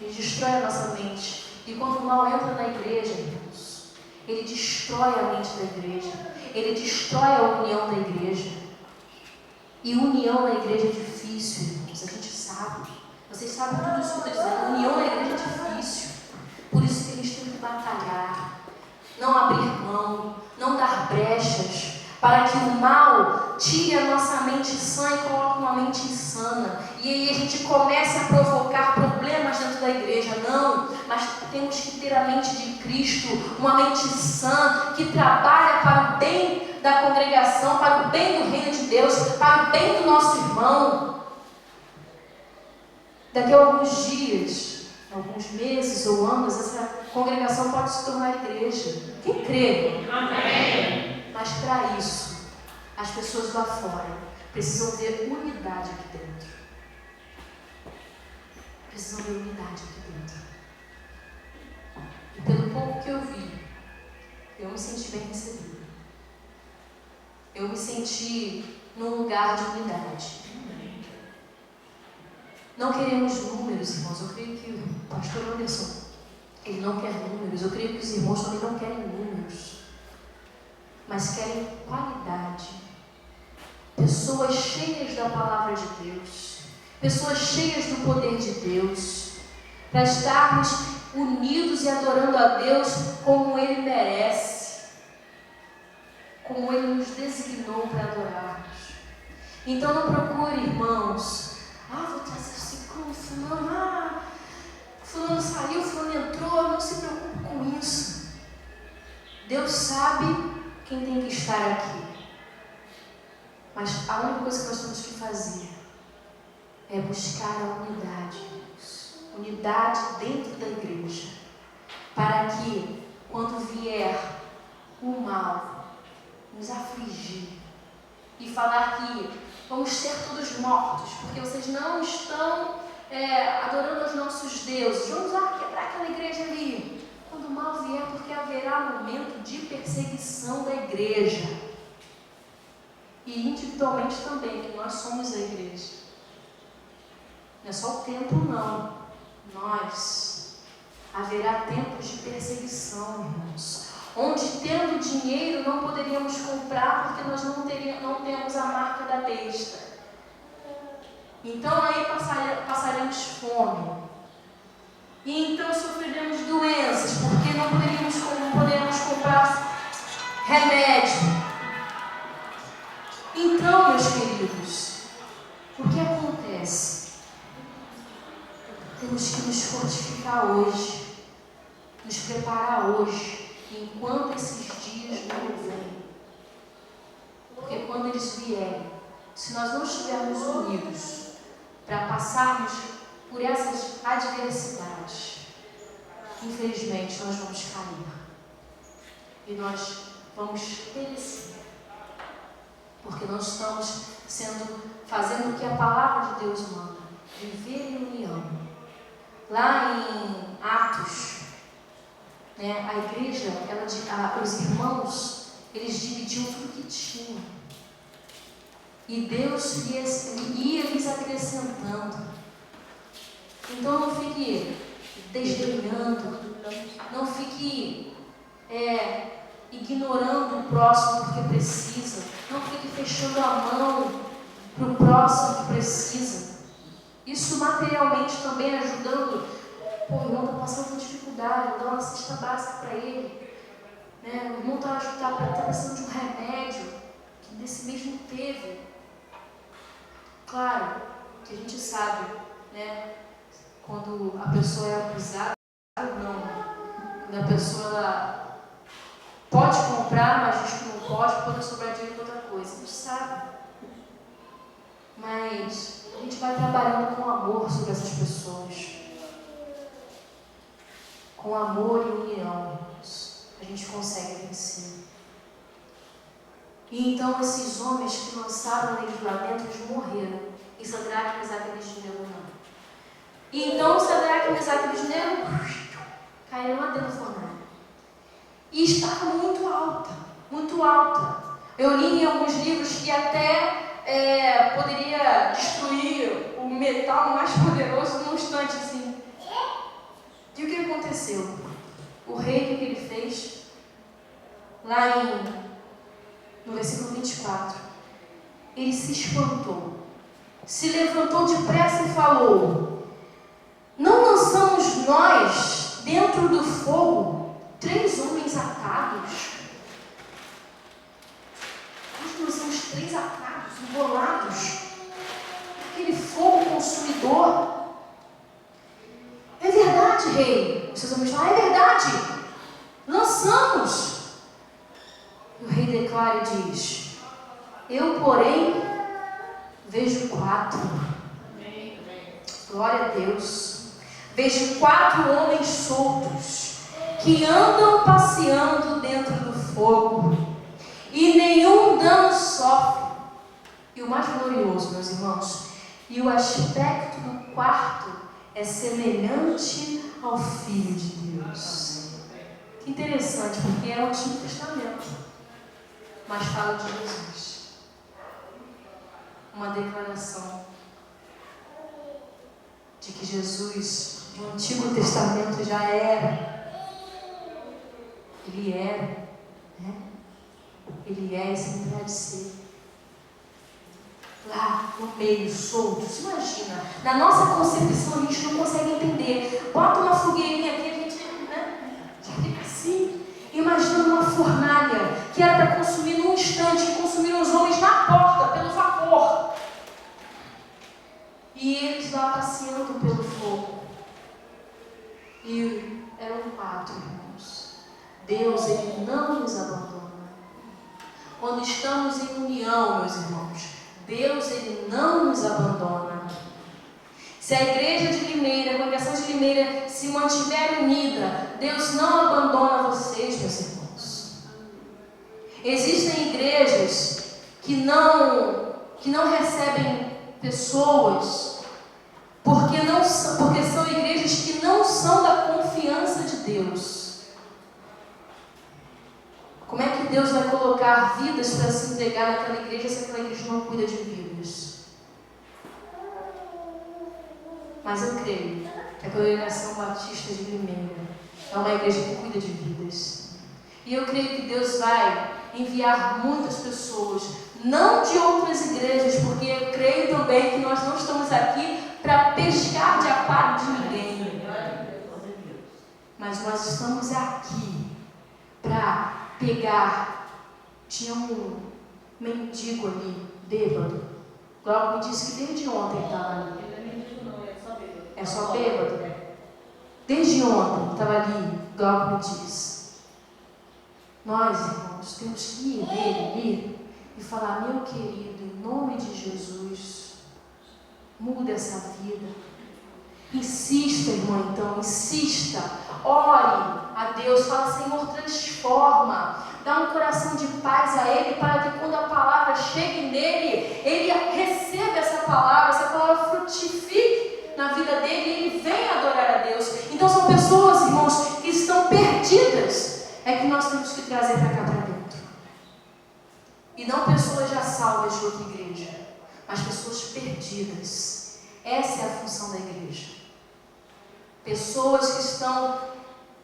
Ele destrói a nossa mente. E quando o mal entra na igreja, irmãos, ele destrói a mente da igreja. Ele destrói a união da igreja. E união na igreja é difícil, irmãos. A gente sabe. Vocês sabem tudo isso que eu estou dizendo. União na igreja é difícil. Por isso que a gente tem que batalhar. Não abrir mão. Não dar brechas. Para que o mal tire a nossa mente sã e coloque uma mente insana. E aí a gente comece a provocar problemas dentro da igreja. Não, mas temos que ter a mente de Cristo, uma mente sã, que trabalha para o bem da congregação, para o bem do reino de Deus, para o bem do nosso irmão. Daqui a alguns dias, alguns meses ou anos, essa congregação pode se tornar igreja. Quem crê? Amém. Mas para isso, as pessoas lá fora precisam ver unidade aqui dentro. Precisam ver unidade aqui dentro. E pelo pouco que eu vi, eu me senti bem recebida. Eu me senti num lugar de unidade. Não queremos números, irmãos. Eu creio que o pastor Anderson, ele não quer números. Eu creio que os irmãos também não querem números. Mas querem qualidade. Pessoas cheias da palavra de Deus. Pessoas cheias do poder de Deus. Para estarmos unidos e adorando a Deus como Ele merece. Como Ele nos designou para adorarmos. Então não procure, irmãos. Vou trazer esse culto, fulano. Fulano saiu, fulano entrou. Não se preocupe com isso. Deus sabe quem tem que estar aqui. Mas a única coisa que nós temos que fazer é buscar a unidade. Unidade dentro da igreja. Para que, quando vier o mal nos afligir e falar que vamos ser todos mortos, porque vocês não estão adorando os nossos deuses, vamos lá quebrar aquela igreja ali. Quando o mal vier, porque haverá momento de perseguição da igreja. E individualmente também, que nós somos a igreja. Não é só o templo, não. Nós. Haverá tempos de perseguição, irmãos. Onde, tendo dinheiro, não poderíamos comprar, porque nós não temos a marca da besta. Então aí passaremos fome. E então sofreremos doenças, porque não poderíamos comprar remédio. Então, meus queridos, o que acontece? Temos que nos fortificar hoje, nos preparar hoje, enquanto esses dias não vêm. Porque quando eles vierem, se nós não estivermos unidos para passarmos por essas adversidades, infelizmente nós vamos cair. E nós vamos perecer. Porque nós estamos fazendo o que a palavra de Deus manda. Viver em união. Lá em Atos, a igreja, os irmãos, eles dividiam tudo que tinham. E Deus ia lhes acrescentando. Então não fique desdenhando, não fique ignorando o próximo porque precisa, não fique fechando a mão para o próximo que precisa. Isso materialmente também ajudando. O irmão está passando por dificuldade, vou dar uma cesta básica para ele. O irmão está precisando de um remédio que desse mês não teve. Claro que a gente sabe, quando a pessoa é abusada, não. Quando a pessoa pode comprar, mas diz que não pode sobrar dinheiro para outra coisa. A gente sabe. mas a gente vai trabalhando com amor sobre essas pessoas. Com amor e união, irmãos, a gente consegue vencer. E então esses homens que lançaram eles lá dentro, eles morreram. E Sadraque, Mesaque e Abednego não. E então Sadraque, Mesaque e Abednego caíram lá dentro do fornalha. E estava muito alta, muito alta. Eu li em alguns livros que até poderia destruir o metal mais poderoso num instante assim. E o que aconteceu? O rei, o que ele fez? Lá no versículo 24, ele se espantou, se levantou depressa e falou: não lançamos nós dentro do fogo 3 homens atados? Nós lançamos 3 atados, enrolados, aquele fogo consumidor. É verdade, rei. Os seus homens falam: é verdade, lançamos. E o rei declara e diz: eu, porém, vejo 4. Glória a Deus. Vejo 4 homens soltos que andam passeando dentro do fogo e nenhum dano sofre. E o mais glorioso, meus irmãos, e o aspecto do quarto é semelhante ao Filho de Deus. Que interessante, porque é o Antigo Testamento, mas fala de Jesus. Uma declaração de que Jesus, no Antigo Testamento, já era. Ele era, né? Ele é e sempre há de ser. Lá no meio, soltos, imagina. Na nossa concepção, a gente não consegue entender. Bota uma fogueirinha aqui, a gente, né? Já fica assim. Imagina uma fornalha que era para consumir num instante, que consumiram os homens na porta, pelo vapor. E eles lá passeando pelo fogo. E eram 4, irmãos. Deus, Ele não nos abandona. Quando estamos em união, meus irmãos, Deus, Ele não nos abandona. Se a igreja de Limeira, a congregação de Limeira se mantiver unida, Deus não abandona vocês, meus irmãos. Existem igrejas que não recebem pessoas porque são igrejas que não são da confiança de Deus. Como é que Deus vai colocar vidas para se entregar naquela igreja se aquela igreja não cuida de vidas? Mas eu creio que a Congregação Batista de Limeira é uma igreja que cuida de vidas. E eu creio que Deus vai enviar muitas pessoas, não de outras igrejas, porque eu creio também que nós não estamos aqui para pescar de aparo de ninguém. Mas nós estamos aqui para pegar. Tinha um mendigo ali, bêbado. Glauco me disse que desde ontem estava ali. É só bêbado? Desde ontem estava ali, Glauco me disse. Nós, irmãos, temos que ir nele e falar: meu querido, em nome de Jesus, muda essa vida. Insista, irmão, então, insista. Ore a Deus, fala: Senhor, transforma. Dá um coração de paz a Ele, para que quando a palavra chegue nele, Ele receba essa palavra frutifique na vida dele e ele venha adorar a Deus. Então são pessoas, irmãos, que estão perdidas. É que nós temos que trazer para cá para dentro. E não pessoas já salvas de outra igreja, mas pessoas perdidas. Essa é a função da igreja. Pessoas que estão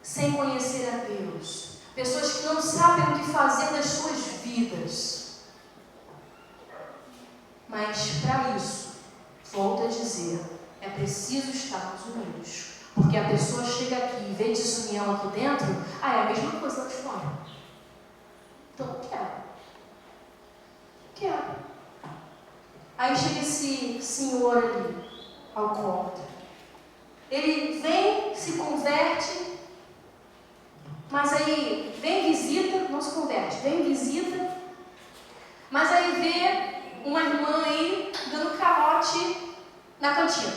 sem conhecer a Deus. Pessoas que não sabem o que fazer das suas vidas. Mas para isso, volto a dizer, é preciso estarmos unidos. Porque a pessoa chega aqui e vê desunião aqui dentro, é a mesma coisa lá de fora. Então, quero. Aí chega esse senhor ali, alcoólatra. Ele vem, se converte, mas aí vem visita, não se converte, vem visita, mas aí vê uma irmã aí dando café cantina?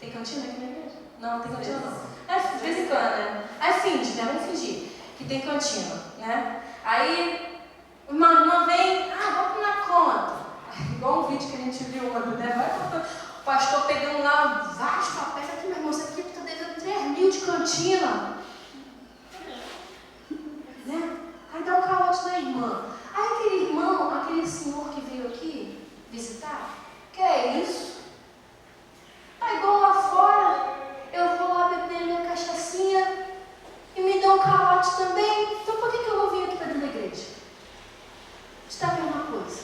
Tem cantina aqui na igreja? Não, tem cantina não. De vez em quando, né? Aí finge, né? Vamos fingir que tem cantina, né? Aí uma irmã vem, vamos na conta. Igual um vídeo que a gente viu ontem, né? O pastor pegando lá vários papéis. Aqui, meu irmão, você aqui está devendo 3.000 de cantina. Né? Aí dá um calote na irmã. Aí aquele irmão, aquele senhor que veio aqui visitar, que é isso? Tá igual lá fora, eu vou lá beber minha cachaçinha e me dão um calote também. Então por que eu vou vir aqui para dentro da igreja? Está a mesma coisa.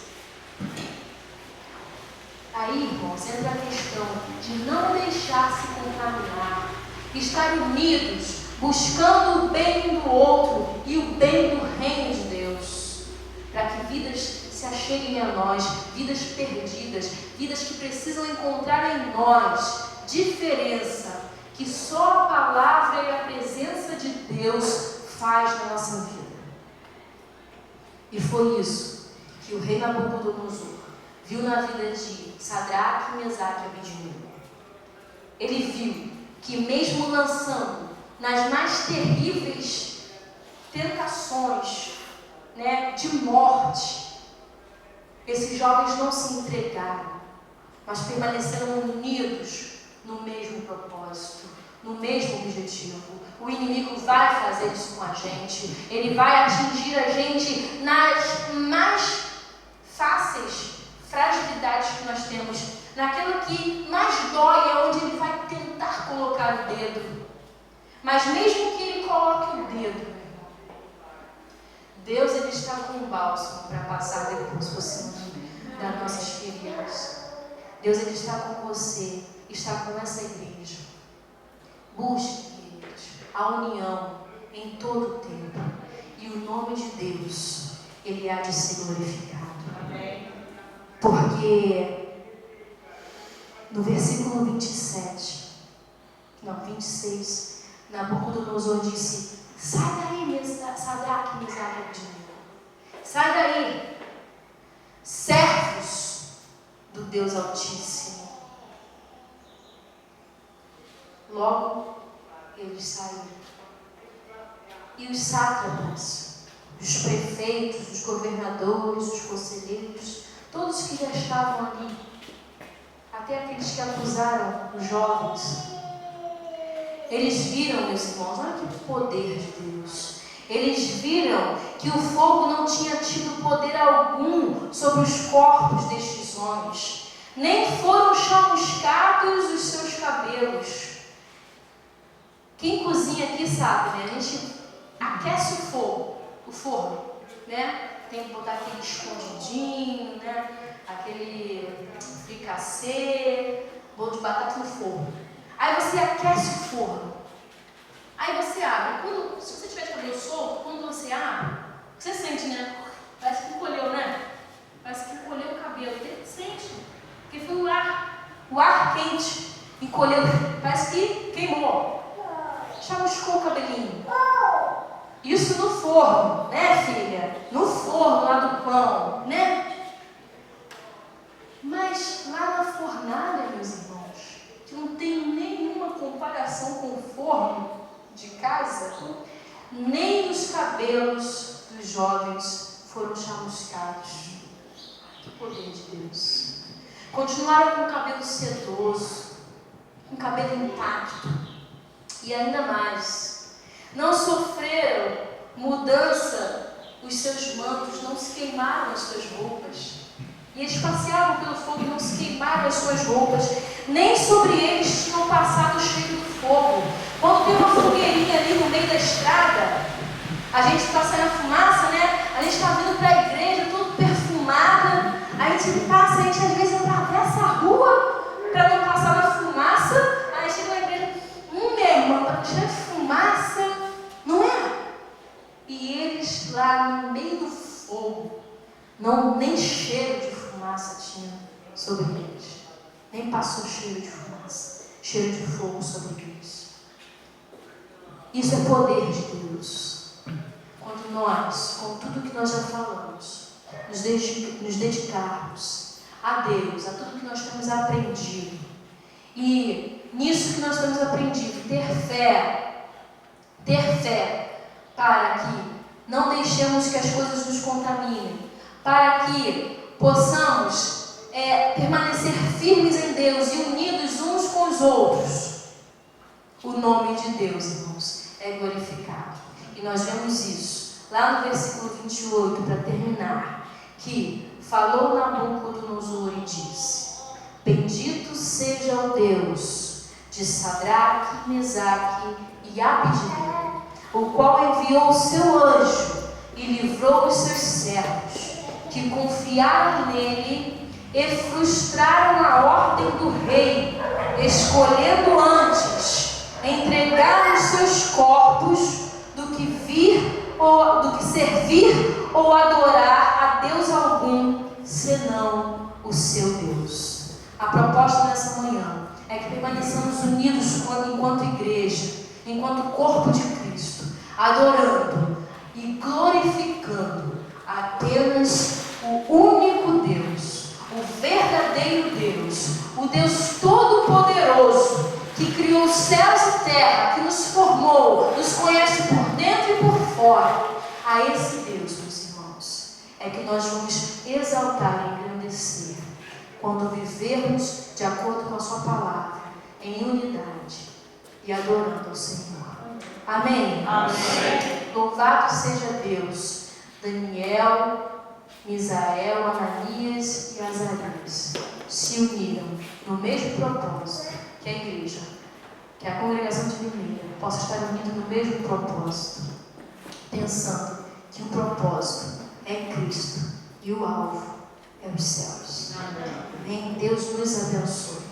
Aí, irmãos, entra a questão de não deixar se contaminar, estar unidos, buscando o bem do outro e o bem do reino de Deus, para que vidas se acheguem a nós, vidas perdidas, vidas que precisam encontrar em nós diferença que só a palavra e a presença de Deus faz na nossa vida. E foi isso que o rei Nabucodonosor viu na vida de Sadraque, Mesaque e Abednego. Ele viu que mesmo lançando nas mais terríveis tentações, né, de morte, esses jovens não se entregaram, mas permaneceram unidos no mesmo propósito, no mesmo objetivo. O inimigo vai fazer isso com a gente, ele vai atingir a gente nas mais fáceis fragilidades que nós temos, naquilo que mais dói, é onde ele vai tentar colocar o dedo. Mas mesmo que ele coloque o dedo, Deus ele está com um bálsamo para passar depois por cima das nossas feridas. Deus ele está com você, está com essa igreja. Busque, queridos, a união em todo o tempo, e o nome de Deus ele há de ser glorificado. Amém. Porque no versículo 26, Nabucodonosor disse: sai daí, Sadraque, Mesaque e Abednego. Sai daí, servos do Deus Altíssimo. Logo, eles saíram. E os sátrapas, os prefeitos, os governadores, os conselheiros, todos que já estavam ali, até aqueles que acusaram os jovens, eles viram, meus irmãos, olha que poder de Deus. Eles viram que o fogo não tinha tido poder algum sobre os corpos destes homens, nem foram chamuscados os seus cabelos. Quem cozinha aqui sabe, né? A gente aquece o forno, né? Tem que botar aquele escondidinho, né? Aquele fricassê, bolo de batata no forno. Aí você aquece o forno. Aí você abre. Se você tiver de cabelo solto, quando você abre, você sente, né? Parece que encolheu, né? Parece que encolheu o cabelo. Você sente. Porque foi o ar quente. Encolheu. Parece que queimou. Chamuscou o cabelinho. Isso no forno, né, filha? No forno lá do pão, né? Mas lá na fornalha, meus irmãos, que não tem nenhuma comparação com o forno de casa, nem os cabelos dos jovens foram chamuscados. Que poder de Deus! Continuaram com o cabelo sedoso, com o cabelo intacto, e ainda mais, não sofreram mudança, os seus mantos não se queimaram as suas roupas. E eles passeavam pelo fogo e não se queimaram as suas roupas, nem sobre eles tinham passado o cheiro do fogo. Quando tem uma fogueirinha ali no meio da estrada, a gente está saindo a fumaça, né? A gente está vindo para a igreja, tudo perfumada. A gente passa, a gente às vezes atravessa a rua para não passar na fumaça. Aí chega na igreja, minha irmã, está cheio de fumaça, não é? E eles lá no meio do fogo, nem cheiro de fumaça tinha sobre eles, nem passou cheiro de fumaça, cheiro de fogo sobre eles. Isso é poder de Deus. Quando nós, com tudo que nós já falamos, nos dedicarmos a Deus, a tudo que nós temos aprendido, E nisso que nós temos aprendido, ter fé, para que não deixemos que as coisas nos contaminem, para que possamos permanecer firmes em Deus e unidos uns com os outros. O nome de Deus, irmãos, é glorificado. E nós vemos isso lá no versículo 28, para terminar, que falou Nabucodonosor e disse: Bendito seja o Deus de Sadraque, Mesaque e Abednego, o qual enviou o seu anjo e livrou os seus servos, que confiaram nele e frustraram a ordem do rei, escolhendo antes entregar os seus corpos do que servir ou adorar a Deus algum, senão o seu Deus. A proposta dessa manhã é que permaneçamos unidos enquanto igreja, enquanto corpo de Cristo, adorando e glorificando apenas o único Deus, o verdadeiro Deus, o Deus Todo-Poderoso, que criou os céus e terra, que nos formou, nos conhece por dentro e por fora. A esse Deus, meus irmãos, é que nós vamos exaltar e engrandecer quando vivermos de acordo com a sua palavra, em unidade e adorando ao Senhor. Amém? Amém. Louvado seja Deus. Daniel, Misael, Ananias e Azarias se uniram no mesmo propósito, que a igreja, que a congregação de Limeira possa estar unida no mesmo propósito, pensando que o propósito é Cristo e o alvo é os céus. Amém. Deus nos abençoe.